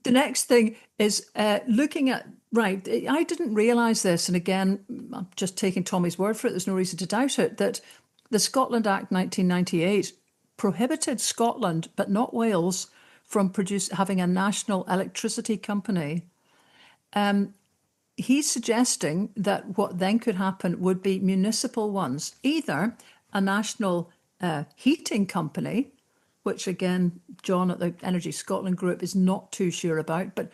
next thing is looking at, right, I didn't realise this, and again, I'm just taking Tommy's word for it, there's no reason to doubt it, that the Scotland Act 1998 prohibited Scotland, but not Wales, from having a national electricity company. He's suggesting that what then could happen would be municipal ones, either a national heating company, which again, John at the Energy Scotland Group is not too sure about, but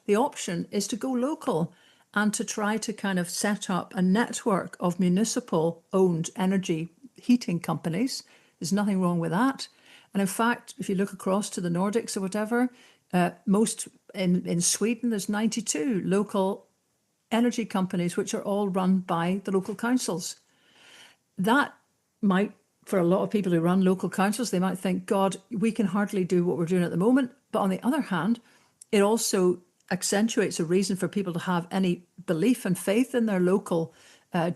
the option is to go local and to try to kind of set up a network of municipal-owned energy heating companies. There's nothing wrong with that. And in fact, if you look across to the Nordics or whatever, most in Sweden, there's 92 local energy companies which are all run by the local councils. That might, for a lot of people who run local councils, they might think, God, we can hardly do what we're doing at the moment. But on the other hand, it also accentuates a reason for people to have any belief and faith in their local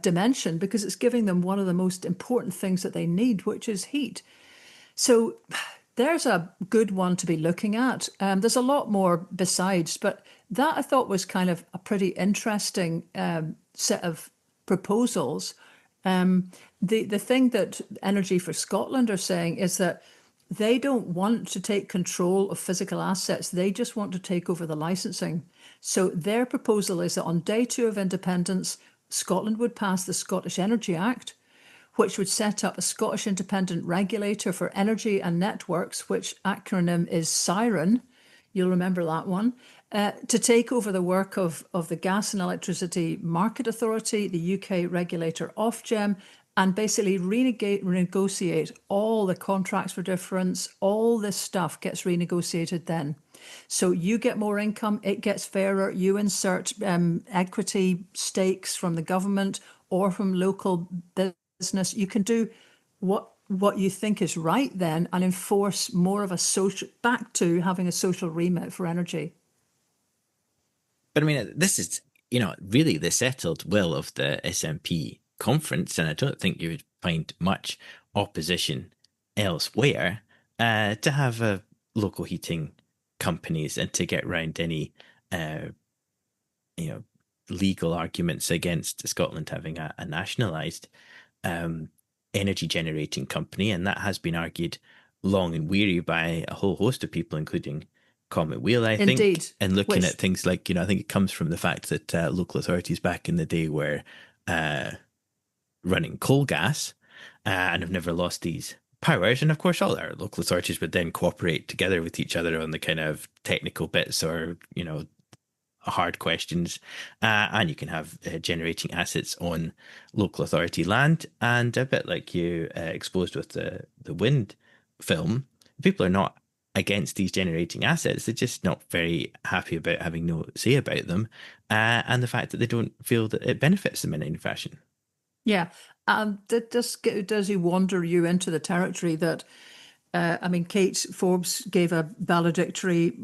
dimension, because it's giving them one of the most important things that they need, which is heat. So there's a good one to be looking at. There's a lot more besides, but that I thought was kind of a pretty interesting set of proposals. The thing that Energy for Scotland are saying is that they don't want to take control of physical assets. They just want to take over the licensing. So their proposal is that on day 2 of independence, Scotland would pass the Scottish Energy Act, which would set up a Scottish Independent Regulator for Energy and Networks, which acronym is SIREN. You'll remember that one. To take over the work of the Gas and Electricity Market Authority, the UK regulator Ofgem, and basically renegotiate all the contracts for difference. All this stuff gets renegotiated then. So you get more income, it gets fairer, you insert equity stakes from the government or from local business. You can do what you think is right then and enforce more of a social, back to having a social remit for energy. But I mean, this is, really the settled will of the SNP conference, and I don't think you would find much opposition elsewhere to have local heating companies and to get around any, legal arguments against Scotland having a nationalised energy generating company. And that has been argued long and weary by a whole host of people, including Comet Wheel, I think. Indeed. And looking at things like, I think it comes from the fact that local authorities back in the day were running coal gas and have never lost these powers. And of course, all our local authorities would then cooperate together with each other on the kind of technical bits or, hard questions. And you can have generating assets on local authority land. And a bit like you exposed with the wind film, people are not against these generating assets. They're just not very happy about having no say about them and the fact that they don't feel that it benefits them in any fashion. Yeah. Does he wander you into the territory that, Kate Forbes gave a valedictory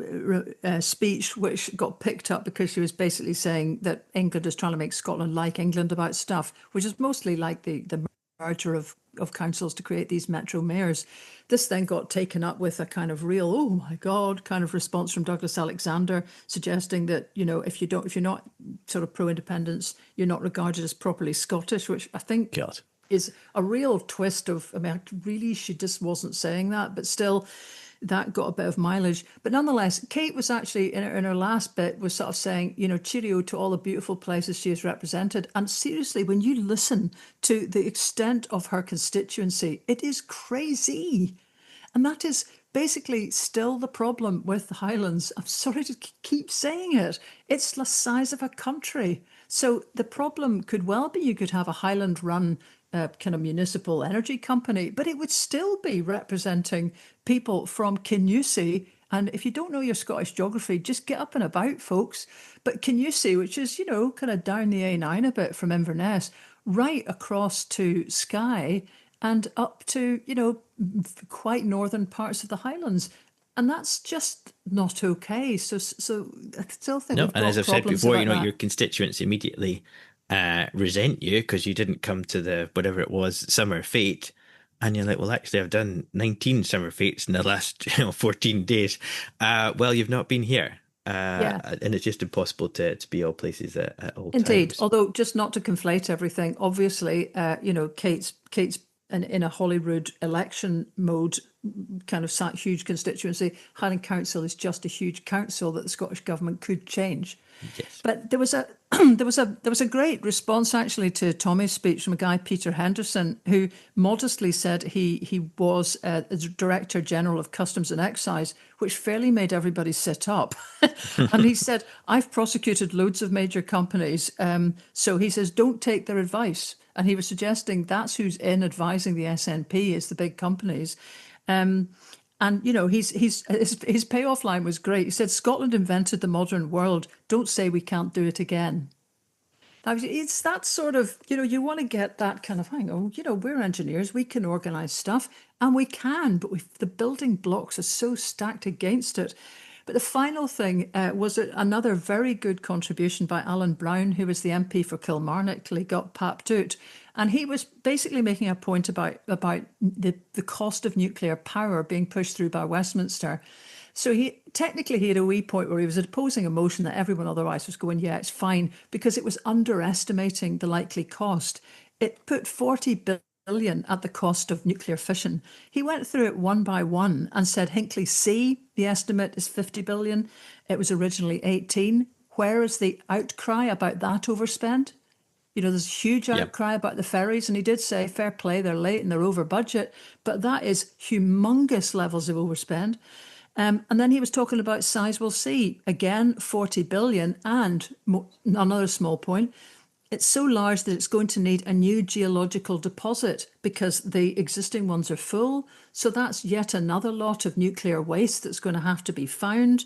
speech which got picked up because she was basically saying that England is trying to make Scotland like England about stuff, which is mostly like the merger of councils to create these metro mayors. This then got taken up with a kind of real, oh my God, kind of response from Douglas Alexander, suggesting that, if you're not sort of pro-independence, you're not regarded as properly Scottish, which I think is a real twist of, really, she just wasn't saying that, but still, that got a bit of mileage. But nonetheless, Kate was actually, in her last bit, was sort of saying, cheerio to all the beautiful places she has represented. And seriously, when you listen to the extent of her constituency, it is crazy. And that is basically still the problem with the Highlands. I'm sorry to keep saying it. It's the size of a country. So the problem could well be you could have a Highland-run kind of municipal energy company, but it would still be representing people from Kingussie. And if you don't know your Scottish geography, just get up and about, folks. But Kingussie, which is, kind of down the A9 a bit from Inverness, right across to Skye and up to, quite northern parts of the Highlands. And that's just not okay. So I still think no. we've got And as I've said before, that. your constituents immediately resent you because you didn't come to the whatever it was summer fete, and you're like, well, actually, I've done 19 summer fates in the last 14 days. Well, you've not been here. And it's just impossible to be all places at all Indeed. times. Although, just not to conflate everything, obviously, Kate's in a Holyrood election mode, kind of huge constituency. Highland Council is just a huge council that the Scottish government could change. Yes. But there was a great response actually to Tommy's speech from a guy, Peter Henderson, who modestly said he was a Director General of Customs and Excise, which fairly made everybody sit up. And he said, I've prosecuted loads of major companies. So he says, don't take their advice. And he was suggesting that's who's in advising the SNP is the big companies. And his payoff line was great. He said, Scotland invented the modern world. Don't say we can't do it again. Now, it's that sort of, you want to get that kind of thing. Oh, we're engineers. We can organise stuff. And we can, but the building blocks are so stacked against it. But the final thing was another very good contribution by Alan Brown, who was the MP for Kilmarnock till he got papped out. And he was basically making a point about the cost of nuclear power being pushed through by Westminster. So he had a wee point where he was opposing a motion that everyone otherwise was going, yeah, it's fine, because it was underestimating the likely cost. It put 40 billion at the cost of nuclear fission. He went through it one by one and said Hinkley C, the estimate is 50 billion. It was originally 18. Where is the outcry about that overspend? There's a huge outcry about the ferries, and he did say, fair play, they're late and they're over budget, but that is humongous levels of overspend. And then he was talking about Sizewell C, again, 40 billion, and another small point, it's so large that it's going to need a new geological deposit because the existing ones are full. So that's yet another lot of nuclear waste that's going to have to be found.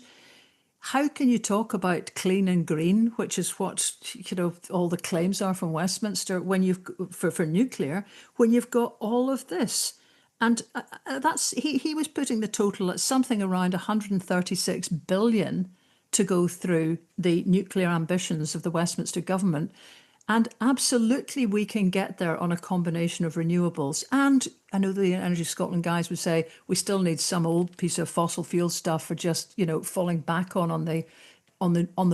How can you talk about clean and green, which is what all the claims are from Westminster when for nuclear, when you've got all of this? And he was putting the total at something around 136 billion to go through the nuclear ambitions of the Westminster government. And absolutely we can get there on a combination of renewables. And I know the Energy Scotland guys would say we still need some old piece of fossil fuel stuff for just, falling back on the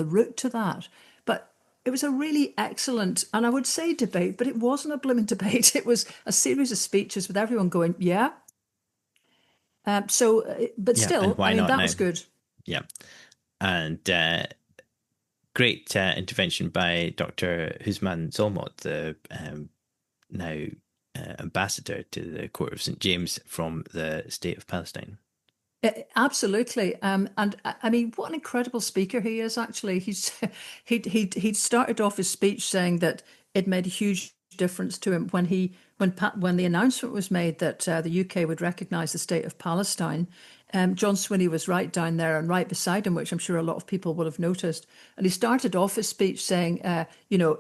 route to that. But it was a really excellent, and I would say debate, but it wasn't a blooming debate. It was a series of speeches with everyone going, yeah. But still, I mean, that was good. Yeah. And great intervention by Dr. Husman Zolmot, the now ambassador to the Court of St. James from the State of Palestine. Absolutely, and I mean, what an incredible speaker he is. Actually, he'd started off his speech saying that it made a huge difference to him when the announcement was made that the UK would recognise the State of Palestine. John Swinney was right down there and right beside him, which I'm sure a lot of people will have noticed. And he started off his speech saying,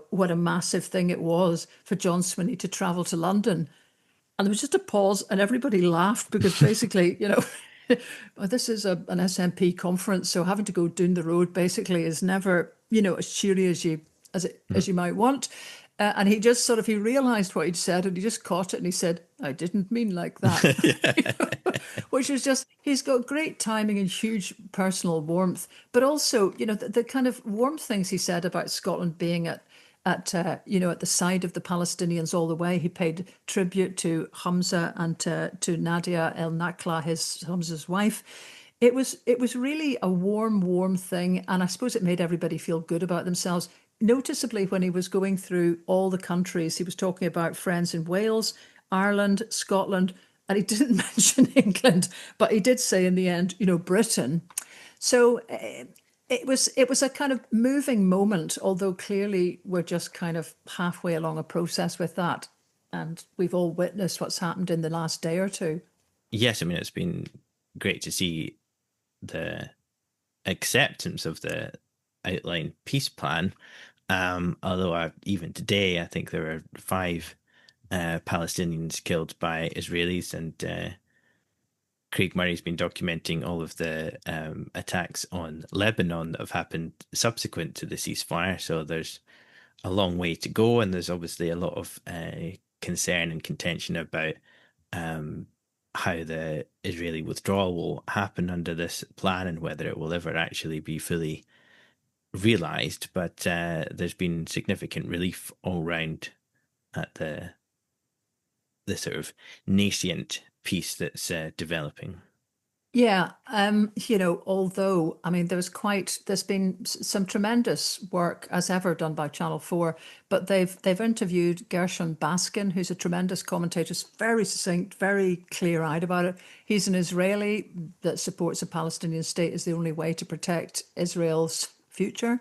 what a massive thing it was for John Swinney to travel to London. And there was just a pause and everybody laughed because basically, this is an SNP conference, so having to go down the road basically is never, as cheery as you might want. And he just sort of, he realized what he'd said and he just caught it and he said, I didn't mean like that. Which is just, he's got great timing and huge personal warmth, but also, the kind of warm things he said about Scotland being at the side of the Palestinians all the way. He paid tribute to Hamza and to Nadia El Nakla, Hamza's wife. It was really a warm thing, and I suppose it made everybody feel good about themselves. Noticeably, when he was going through all the countries, he was talking about friends in Wales, Ireland, Scotland, and he didn't mention England, but he did say in the end, Britain. So it was a kind of moving moment, although clearly we're just kind of halfway along a process with that, and we've all witnessed what's happened in the last day or two. Yes, I mean, it's been great to see the acceptance of the outline peace plan. Although even today, I think there are 5 Palestinians killed by Israelis, and Craig Murray's been documenting all of the attacks on Lebanon that have happened subsequent to the ceasefire. So there's a long way to go, and there's obviously a lot of concern and contention about how the Israeli withdrawal will happen under this plan and whether it will ever actually be fully realised. But there's been significant relief all round at the sort of nascent peace that's developing. Yeah, although I mean, there's been some tremendous work as ever done by Channel 4, but they've interviewed Gershon Baskin, who's a tremendous commentator, very succinct, very clear-eyed about it. He's an Israeli that supports a Palestinian state as the only way to protect Israel's future.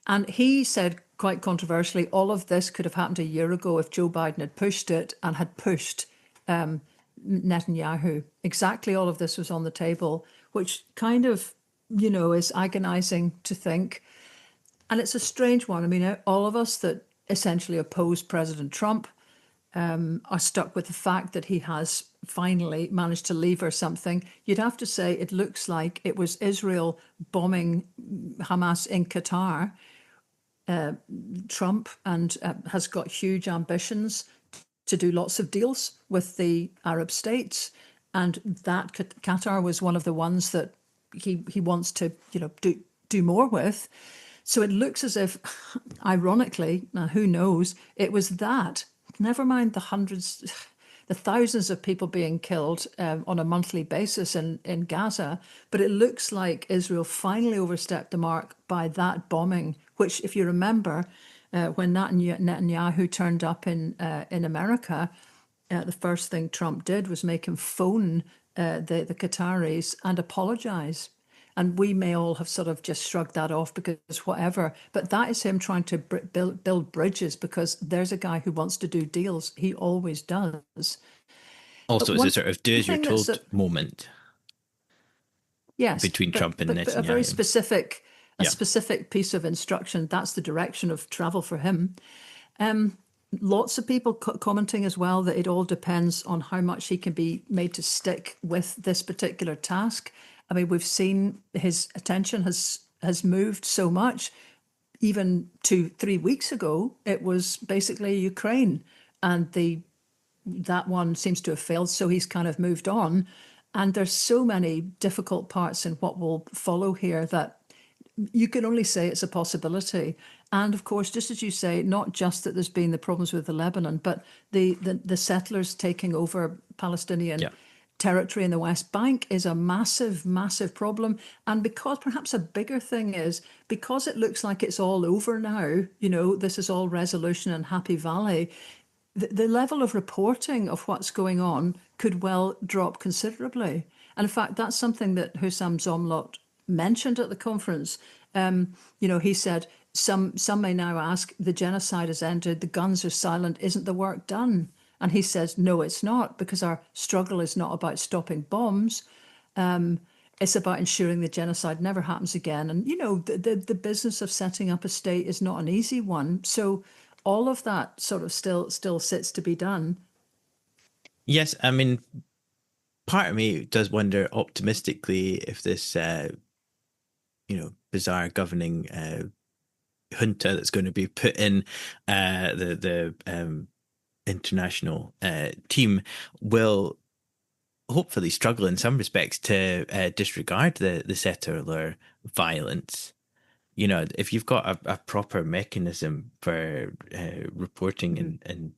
And he said, quite controversially, all of this could have happened a year ago if Joe Biden had pushed it and had pushed Netanyahu. Exactly all of this was on the table, which kind of, is agonizing to think. And it's a strange one. I mean, all of us that essentially oppose President Trump are stuck with the fact that he has finally managed to lever something. You'd have to say it looks like it was Israel bombing Hamas in Qatar. Trump and has got huge ambitions to do lots of deals with the Arab states, and that Qatar was one of the ones that he wants to do more with. So it looks as if, ironically, now who knows, it was that. Never mind the hundreds, the thousands of people being killed on a monthly basis in Gaza, but it looks like Israel finally overstepped the mark by that bombing, which, if you remember, when Netanyahu turned up in America, the first thing Trump did was make him phone the Qataris and apologise. And we may all have sort of just shrugged that off because whatever. But that is him trying to build bridges, because there's a guy who wants to do deals. He always does. Also, But it's a one sort of do as you're thing told moment yes, between Trump and but a very Netanyahu. Yeah. specific piece of instruction. That's the direction of travel for him. Lots of people commenting as well that it all depends on how much he can be made to stick with this particular task. I mean, we've seen his attention has moved so much. Even 2-3 weeks ago, it was basically Ukraine, and that one seems to have failed. So he's kind of moved on, and there's so many difficult parts in what will follow here that you can only say it's a possibility. And of course, just as you say, not just that there's been the problems with the Lebanon, but the settlers taking over Palestinian Yeah. territory in the West Bank is a massive, massive problem. And because perhaps a bigger thing is, because it looks like it's all over now, this is all resolution and Happy Valley, the level of reporting of what's going on could well drop considerably. And in fact, that's something that Hussam Zomlot mentioned at the conference. He said, some may now ask, the genocide has ended, the guns are silent, isn't the work done? And he says, no, it's not, because our struggle is not about stopping bombs. It's about ensuring the genocide never happens again. And, the business of setting up a state is not an easy one. So all of that sort of still sits to be done. Yes, I mean, part of me does wonder optimistically if this, bizarre governing junta that's going to be put in the international team will hopefully struggle in some respects to disregard the settler violence. If you've got a proper mechanism for reporting and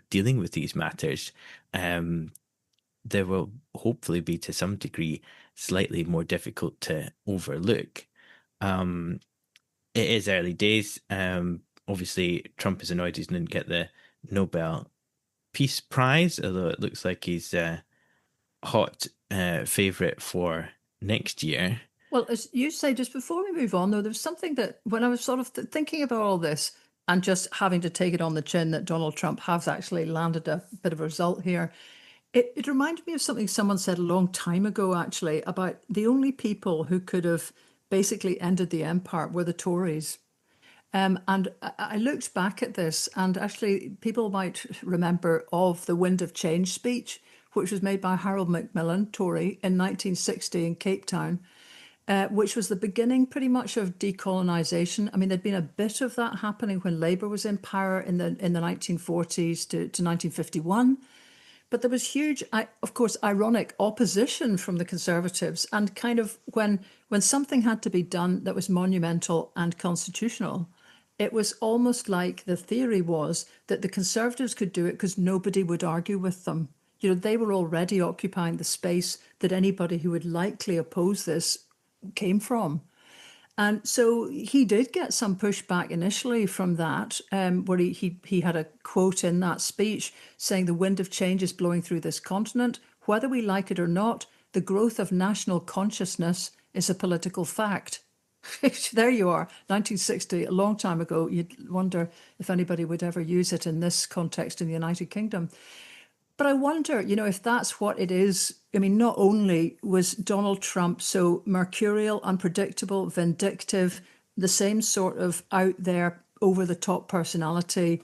dealing with these matters, there will hopefully be, to some degree, slightly more difficult to overlook. It is early days. Obviously, Trump is annoyed he didn't get the Nobel Peace Prize, although it looks like he's a hot favourite for next year. Well, as you say, just before we move on, though, there was something that when I was sort of thinking about all this and just having to take it on the chin that Donald Trump has actually landed a bit of a result here, it reminded me of something someone said a long time ago, actually, about the only people who could have basically ended the empire were the Tories. And I looked back at this, and actually, people might remember of the Wind of Change speech, which was made by Harold Macmillan, Tory, in 1960 in Cape Town, which was the beginning pretty much of decolonisation. I mean, there'd been a bit of that happening when Labour was in power in the 1940s to 1951. But there was huge, of course, ironic opposition from the Conservatives, and kind of when something had to be done that was monumental and constitutional, it was almost like the theory was that the Conservatives could do it because nobody would argue with them. They were already occupying the space that anybody who would likely oppose this came from. And so he did get some pushback initially from that, where he had a quote in that speech saying the wind of change is blowing through this continent. Whether we like it or not, the growth of national consciousness is a political fact. There you are, 1960, a long time ago. You'd wonder if anybody would ever use it in this context in the United Kingdom. But I wonder, if that's what it is. I mean, not only was Donald Trump so mercurial, unpredictable, vindictive, the same sort of out there, over the top personality,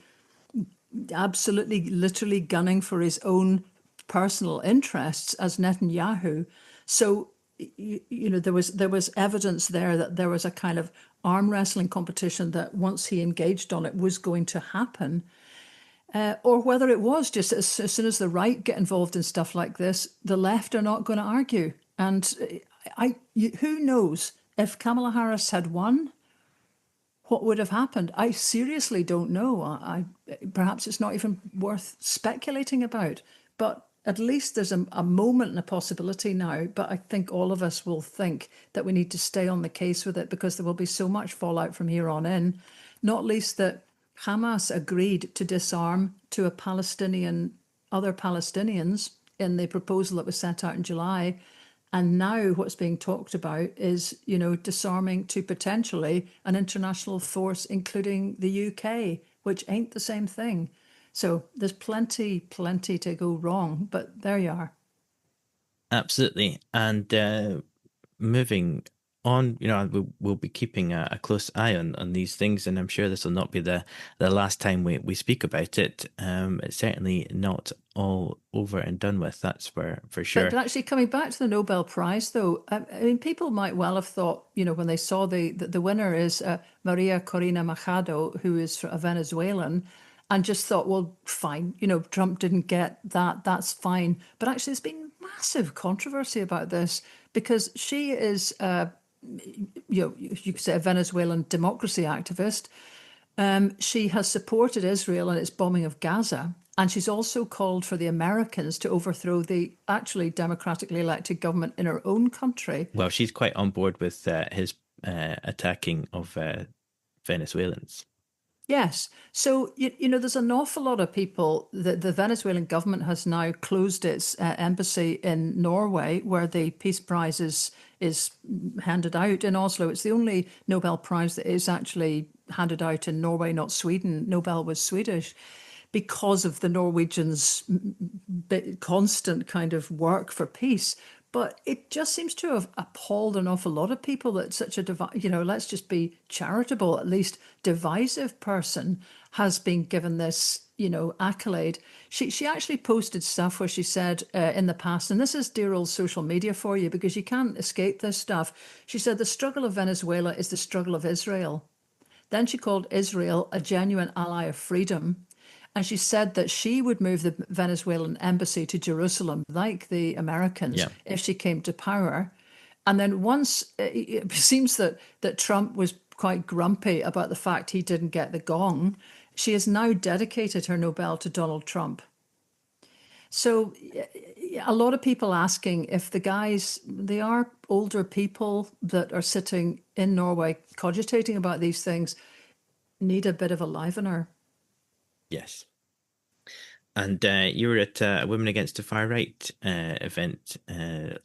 absolutely, literally gunning for his own personal interests as Netanyahu. So, there was evidence there that there was a kind of arm wrestling competition that once he engaged on it was going to happen. Or whether it was just as soon as the right get involved in stuff like this, the left are not going to argue. And who knows if Kamala Harris had won, what would have happened? I seriously don't know. Perhaps it's not even worth speculating about. But at least there's a moment and a possibility now. But I think all of us will think that we need to stay on the case with it, because there will be so much fallout from here on in, not least that Hamas agreed to disarm to other Palestinians in the proposal that was set out in July. And now what's being talked about is, disarming to potentially an international force, including the UK, which ain't the same thing. So there's plenty to go wrong, but there you are. Absolutely. And moving on, we'll be keeping a close eye on these things, and I'm sure this will not be the last time we speak about it. It's certainly not all over and done with, that's for sure. But actually, coming back to the Nobel Prize, though, I mean, people might well have thought, when they saw the winner is Maria Corina Machado, who is a Venezuelan, and just thought, well, fine, Trump didn't get that, that's fine. But actually, there's been massive controversy about this, because she is you could say a Venezuelan democracy activist. She has supported Israel in its bombing of Gaza, and she's also called for the Americans to overthrow the actually democratically elected government in her own country. Well, she's quite on board with his attacking of Venezuelans. Yes. So, there's an awful lot of people. The Venezuelan government has now closed its embassy in Norway, where the Peace Prize is handed out in Oslo. It's the only Nobel Prize that is actually handed out in Norway, not Sweden. Nobel was Swedish, because of the Norwegians' constant kind of work for peace. But it just seems to have appalled an awful lot of people that such a, let's just be charitable, at least divisive person has been given this, accolade. She actually posted stuff where she said in the past, and this is dear old social media for you, because you can't escape this stuff. She said, the struggle of Venezuela is the struggle of Israel. Then she called Israel a genuine ally of freedom. And she said that she would move the Venezuelan embassy to Jerusalem, like the Americans, Yeah. if she came to power. And then once it seems that Trump was quite grumpy about the fact he didn't get the gong, she has now dedicated her Nobel to Donald Trump. So a lot of people asking if the guys, they are older people that are sitting in Norway cogitating about these things, need a bit of a livener. Yes. And you were at a Women Against the Far Right event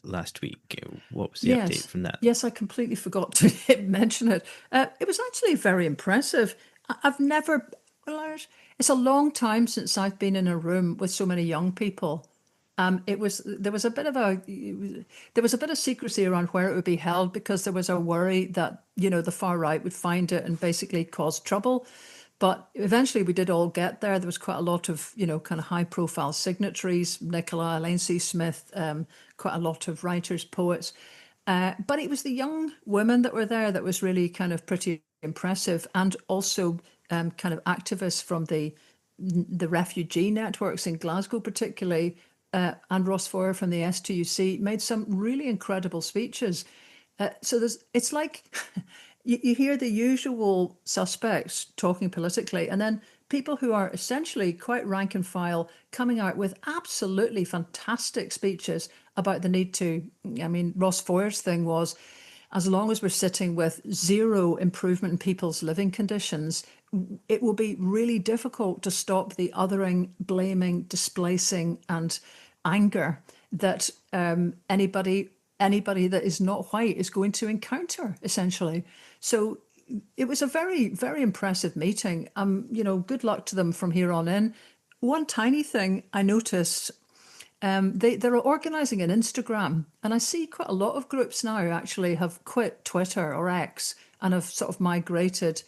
last week. What was the update Yes, from that? yes, I completely forgot to mention it. It was actually very impressive. I've never, well, it's a long time since I've been in a room with so many young people. There was a bit of secrecy around where it would be held because there was a worry that, the far right would find it and basically cause trouble. But eventually we did all get there. There was quite a lot of, kind of high profile signatories, Nicola, Elaine C. Smith, quite a lot of writers, poets. But it was the young women that were there that was really kind of pretty impressive, and also kind of activists from the refugee networks in Glasgow, particularly, and Ross Foyer from the STUC made some really incredible speeches. So it's like you hear the usual suspects talking politically, and then people who are essentially quite rank and file coming out with absolutely fantastic speeches about the need to. I mean, Ross Foyer's thing was, as long as we're sitting with zero improvement in people's living conditions, it will be really difficult to stop the othering, blaming, displacing, and anger that anybody that is not white is going to encounter, essentially. So it was a very, very impressive meeting. Good luck to them from here on in. One tiny thing I noticed, they're organising an Instagram, and I see quite a lot of groups now actually have quit Twitter or X and have sort of migrated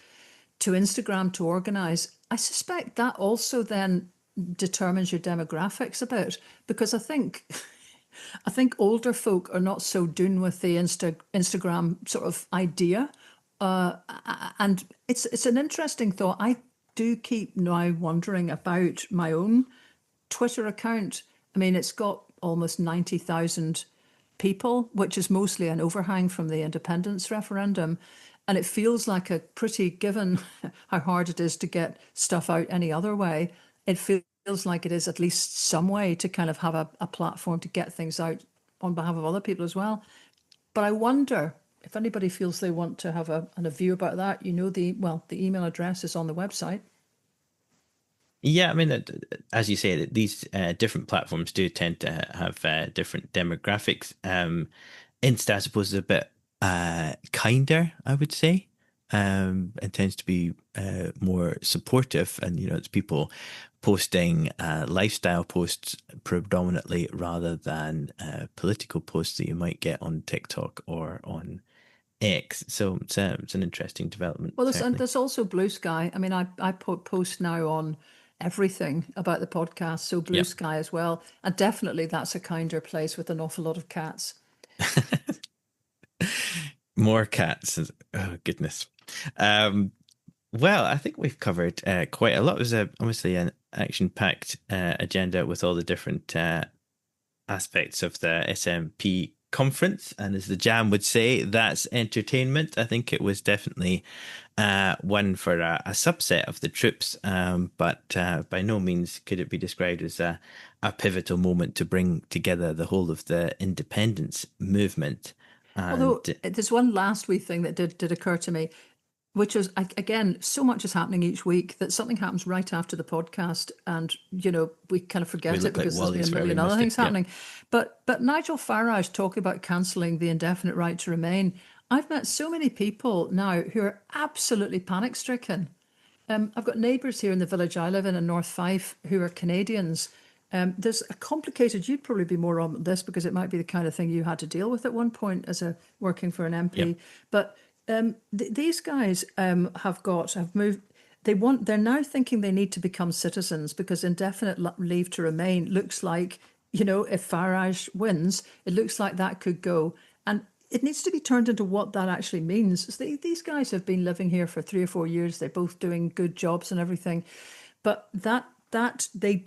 to Instagram to organise. I suspect that also then determines your demographics a bit, because I think older folk are not so done with the Instagram sort of idea, and it's an interesting thought. I do keep now wondering about my own Twitter account. I mean, it's got almost 90,000 people, which is mostly an overhang from the independence referendum. And it feels like a pretty, given how hard it is to get stuff out any other way, it feels like it is at least some way to kind of have a platform to get things out on behalf of other people as well. But I wonder if anybody feels they want to have a view about that. The email address is on the website. Yeah, I mean, as you say, these different platforms do tend to have different demographics. Insta, I suppose, is a bit kinder, I would say. It tends to be more supportive, and it's people posting lifestyle posts predominantly rather than political posts that you might get on TikTok or on X. So it's an interesting development. Well, Certainly. there's also Blue Sky. I mean, I post now on everything about the podcast, so Blue Yep. Sky as well. And definitely that's a kinder place with an awful lot of cats. More cats. Oh, goodness. Well, I think we've covered quite a lot. It was obviously an action-packed agenda with all the different aspects of the SNP conference. And as the Jam would say, that's entertainment. I think it was definitely one for a subset of the troops, but by no means could it be described as a pivotal moment to bring together the whole of the independence movement. Although there's one last wee thing that did occur to me, which is, again, so much is happening each week that something happens right after the podcast, and we kind of forget it because there's been a million other things happening. But Nigel Farage talking about cancelling the indefinite right to remain. I've met so many people now who are absolutely panic stricken. I've got neighbours here in the village I live in North Fife, who are Canadians. There's a complicated, you'd probably be more on this because it might be the kind of thing you had to deal with at one point as working for an MP. Yep. But these guys have moved. They're now thinking they need to become citizens because indefinite leave to remain looks like, if Farage wins, it looks like that could go. And it needs to be turned into what that actually means. These guys have been living here for 3 or 4 years. They're both doing good jobs and everything, but that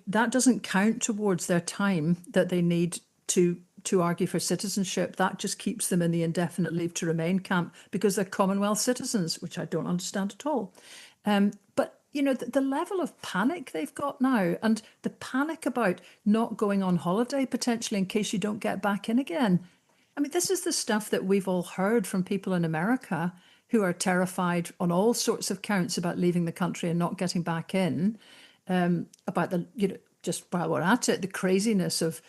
doesn't count towards their time that they need to argue for citizenship. That just keeps them in the indefinite leave to remain camp because they're Commonwealth citizens, which I don't understand at all. But the level of panic they've got now, and the panic about not going on holiday potentially in case you don't get back in again. I mean, this is the stuff that we've all heard from people in America who are terrified on all sorts of counts about leaving the country and not getting back in. About just while we're at it, the craziness of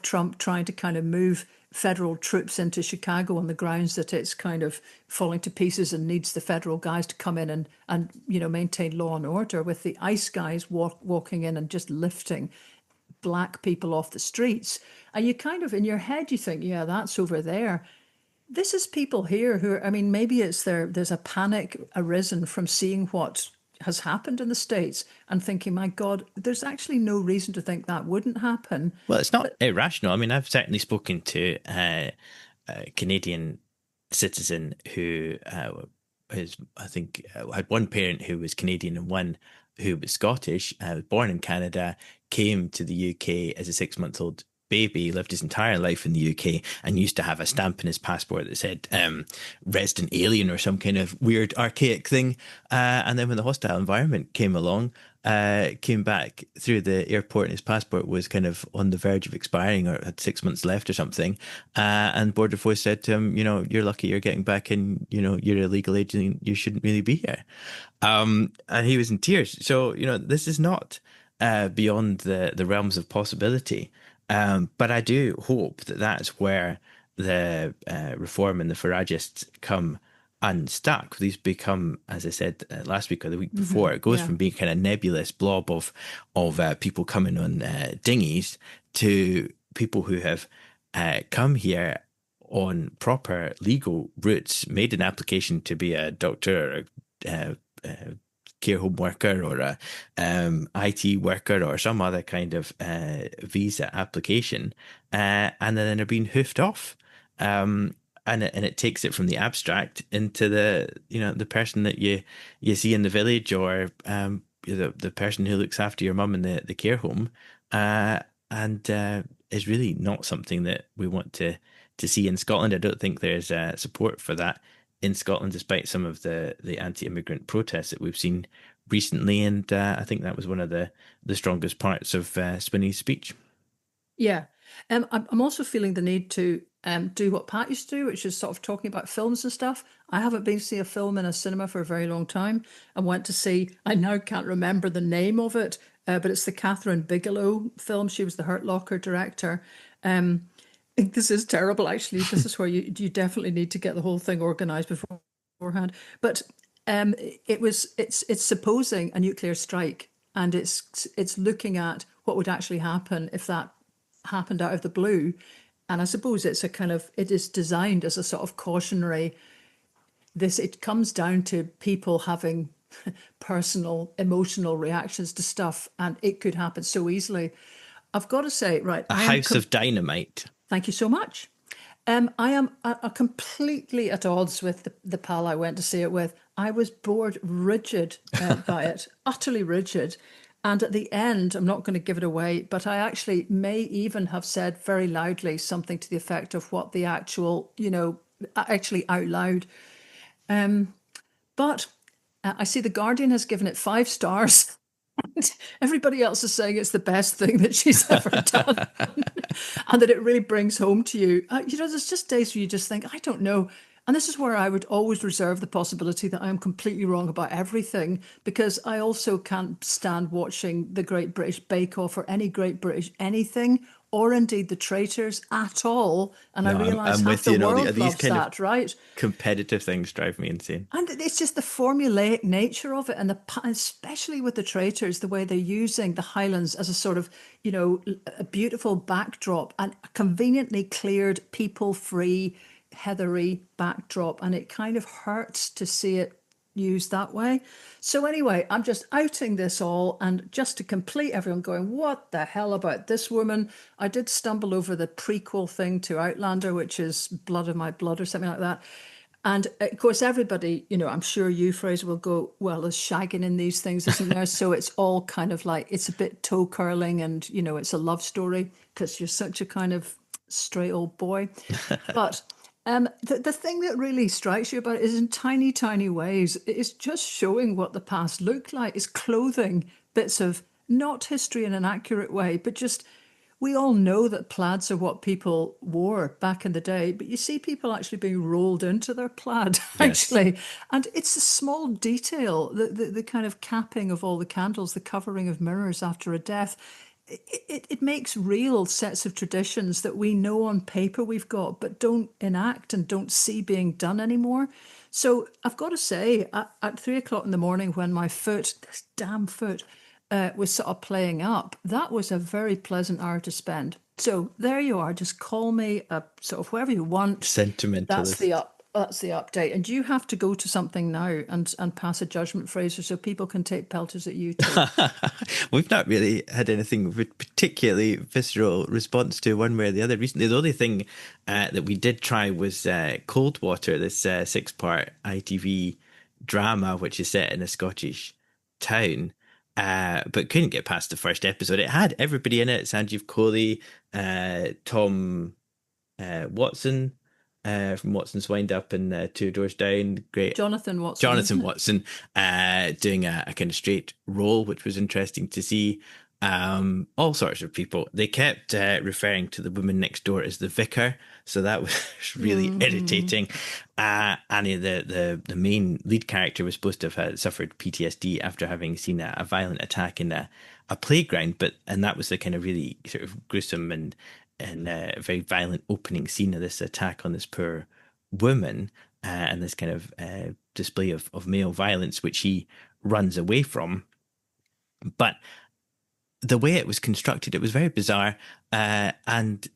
Trump trying to kind of move federal troops into Chicago on the grounds that it's kind of falling to pieces and needs the federal guys to come in and maintain law and order, with the ICE guys walking in and just lifting black people off the streets. And you kind of, in your head, you think, yeah, that's over there. This is people here who are, I mean, maybe there's a panic arisen from seeing what has happened in the States and thinking, my God, there's actually no reason to think that wouldn't happen. Well, it's not irrational. I mean, I've certainly spoken to a Canadian citizen who I think, had one parent who was Canadian and one who was Scottish, was born in Canada, came to the UK as a 6-month-old baby, lived his entire life in the UK, and used to have a stamp in his passport that said resident alien or some kind of weird archaic thing. And then when the hostile environment came along, came back through the airport and his passport was kind of on the verge of expiring or had 6 months left or something. And Border Force said to him, you're lucky you're getting back in, you're a legal agent, you shouldn't really be here. And he was in tears. So, this is not beyond the realms of possibility. But I do hope that that's where the reform and the Faragists come unstuck. These become, as I said last week or the week before, it goes from being kind of nebulous blob of people coming on dinghies to people who have come here on proper legal routes, made an application to be a doctor or a care home worker or a IT worker or some other kind of visa application, and then they're being hoofed off. And it takes it from the abstract into the person that you see in the village or the person who looks after your mum in the care home, and is really not something that we want to see in Scotland. I don't think there's support for that in Scotland, despite some of the anti-immigrant protests that we've seen recently. And I think that was one of the strongest parts of Swinney's speech. Yeah. I'm also feeling the need to do what Pat used to do, which is sort of talking about films and stuff. I haven't been to see a film in a cinema for a very long time. I went to see, I now can't remember the name of it, but it's the Catherine Bigelow film. She was the Hurt Locker director. This is terrible, actually. This is where you definitely need to get the whole thing organised beforehand. But it's supposing a nuclear strike, and it's looking at what would actually happen if that happened out of the blue. And I suppose it is designed as a sort of cautionary. It comes down to people having personal, emotional reactions to stuff, and it could happen so easily. I've got to say, right, a house of dynamite. Thank you so much. I am completely at odds with the pal I went to see it with. I was bored rigid by it, utterly rigid. And at the end, I'm not going to give it away, but I actually may even have said very loudly something to the effect of what the actual, actually out loud. But I see The Guardian has given it 5 stars. Everybody else is saying it's the best thing that she's ever done. And that it really brings home to you. There's just days where you just think, I don't know. And this is where I would always reserve the possibility that I am completely wrong about everything, because I also can't stand watching the Great British Bake Off or any Great British anything, or indeed The Traitors at all. And I realise half the world loves that, right? Competitive things drive me insane. And it's just the formulaic nature of it, and especially with The Traitors, the way they're using the Highlands as a sort of, a beautiful backdrop and a conveniently cleared, people-free, heathery backdrop. And it kind of hurts to see it used that way. So anyway, I'm just outing this all, and just to complete everyone going, what the hell about this woman? I did stumble over the prequel thing to Outlander, which is Blood of My Blood or something like that. And of course, everybody, I'm sure you, Fraser, will go, well, there's shagging in these things, isn't there? So it's all kind of like, it's a bit toe curling, and, it's a love story because you're such a kind of straight old boy. But the thing that really strikes you about it is in tiny, tiny ways. It's just showing what the past looked like. It's clothing bits of not history in an accurate way, but just, we all know that plaids are what people wore back in the day, but you see people actually being rolled into their plaid, actually. Yes. And it's a small detail, the kind of capping of all the candles, the covering of mirrors after a death. It makes real sets of traditions that we know on paper we've got, but don't enact and don't see being done anymore. So I've got to say, at 3 o'clock in the morning, when my foot, this damn foot, was sort of playing up, that was a very pleasant hour to spend. So there you are. Just call me a sort of whatever you want. Sentimentalist. That's the update. And you have to go to something now and pass a judgment, Fraser, so people can take pelters at you too. We've not really had anything particularly visceral response to one way or the other recently. The only thing that we did try was Cold Water, this 6-part ITV drama, which is set in a Scottish town. But couldn't get past the first episode. It had everybody in it: Sanjeev Kohli, Tom Watson from Watson's Wind Up and Two Doors Down. Great, Jonathan Watson doing a kind of straight role, which was interesting to see. All sorts of people. They kept referring to the woman next door as the vicar, so that was really irritating. Annie, the main lead character, was supposed to have suffered PTSD after having seen a violent attack in a playground, and that was the kind of really sort of gruesome and very violent opening scene of this attack on this poor woman, and this kind of display of male violence, which he runs away from. But the way it was constructed, it was very bizarre, and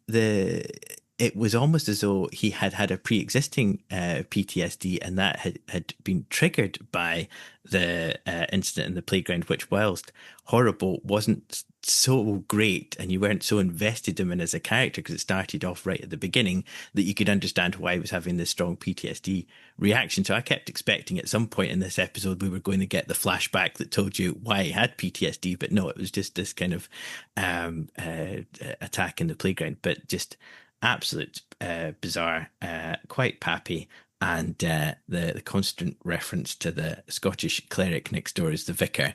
it was almost as though he had a pre-existing PTSD, and that had been triggered by the incident in the playground, which, whilst horrible, wasn't so great, and you weren't so invested in him as a character because it started off right at the beginning, that you could understand why he was having this strong PTSD reaction. So I kept expecting at some point in this episode we were going to get the flashback that told you why he had PTSD, but no, it was just this kind of attack in the playground. But just absolute bizarre, quite pappy, and the constant reference to the Scottish cleric next door as the vicar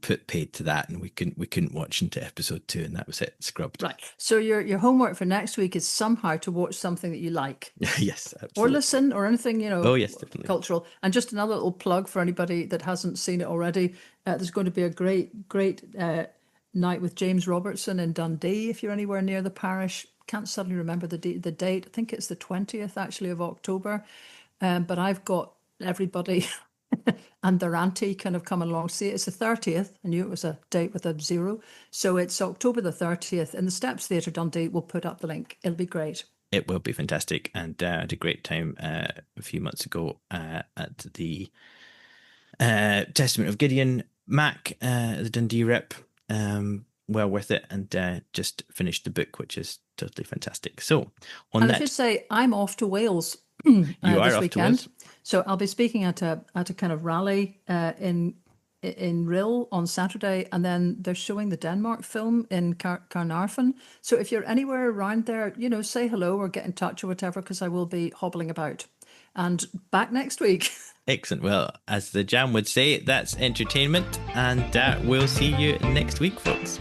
put paid to that, and we couldn't watch into episode 2, and that was it, scrubbed. Right. So your homework for next week is somehow to watch something that you like. Yes, absolutely. Or listen, or anything, Oh yes, definitely. Cultural. And just another little plug for anybody that hasn't seen it already. There's going to be a great night with James Robertson in Dundee if you're anywhere near the parish. Can't suddenly remember the date. I think it's the 20th actually of October. But I've got everybody and their auntie kind of coming along. See, it's the 30th. I knew it was a date with a 0. So it's October the 30th in the Steps Theatre Dundee. We'll put up the link. It'll be great. It will be fantastic. And I had a great time a few months ago at the Testament of Gideon Mac, the Dundee Rep. Well worth it, and just finished the book, which is totally fantastic. So I should say I'm off to Wales you are this off weekend. To Wales. So I'll be speaking at a kind of rally in Rill on Saturday, and then they're showing the Denmark film in Carnarvon. So if you're anywhere around there, say hello or get in touch or whatever, because I will be hobbling about. And back next week. Excellent. Well, as the Jam would say, that's entertainment, and we'll see you next week, folks.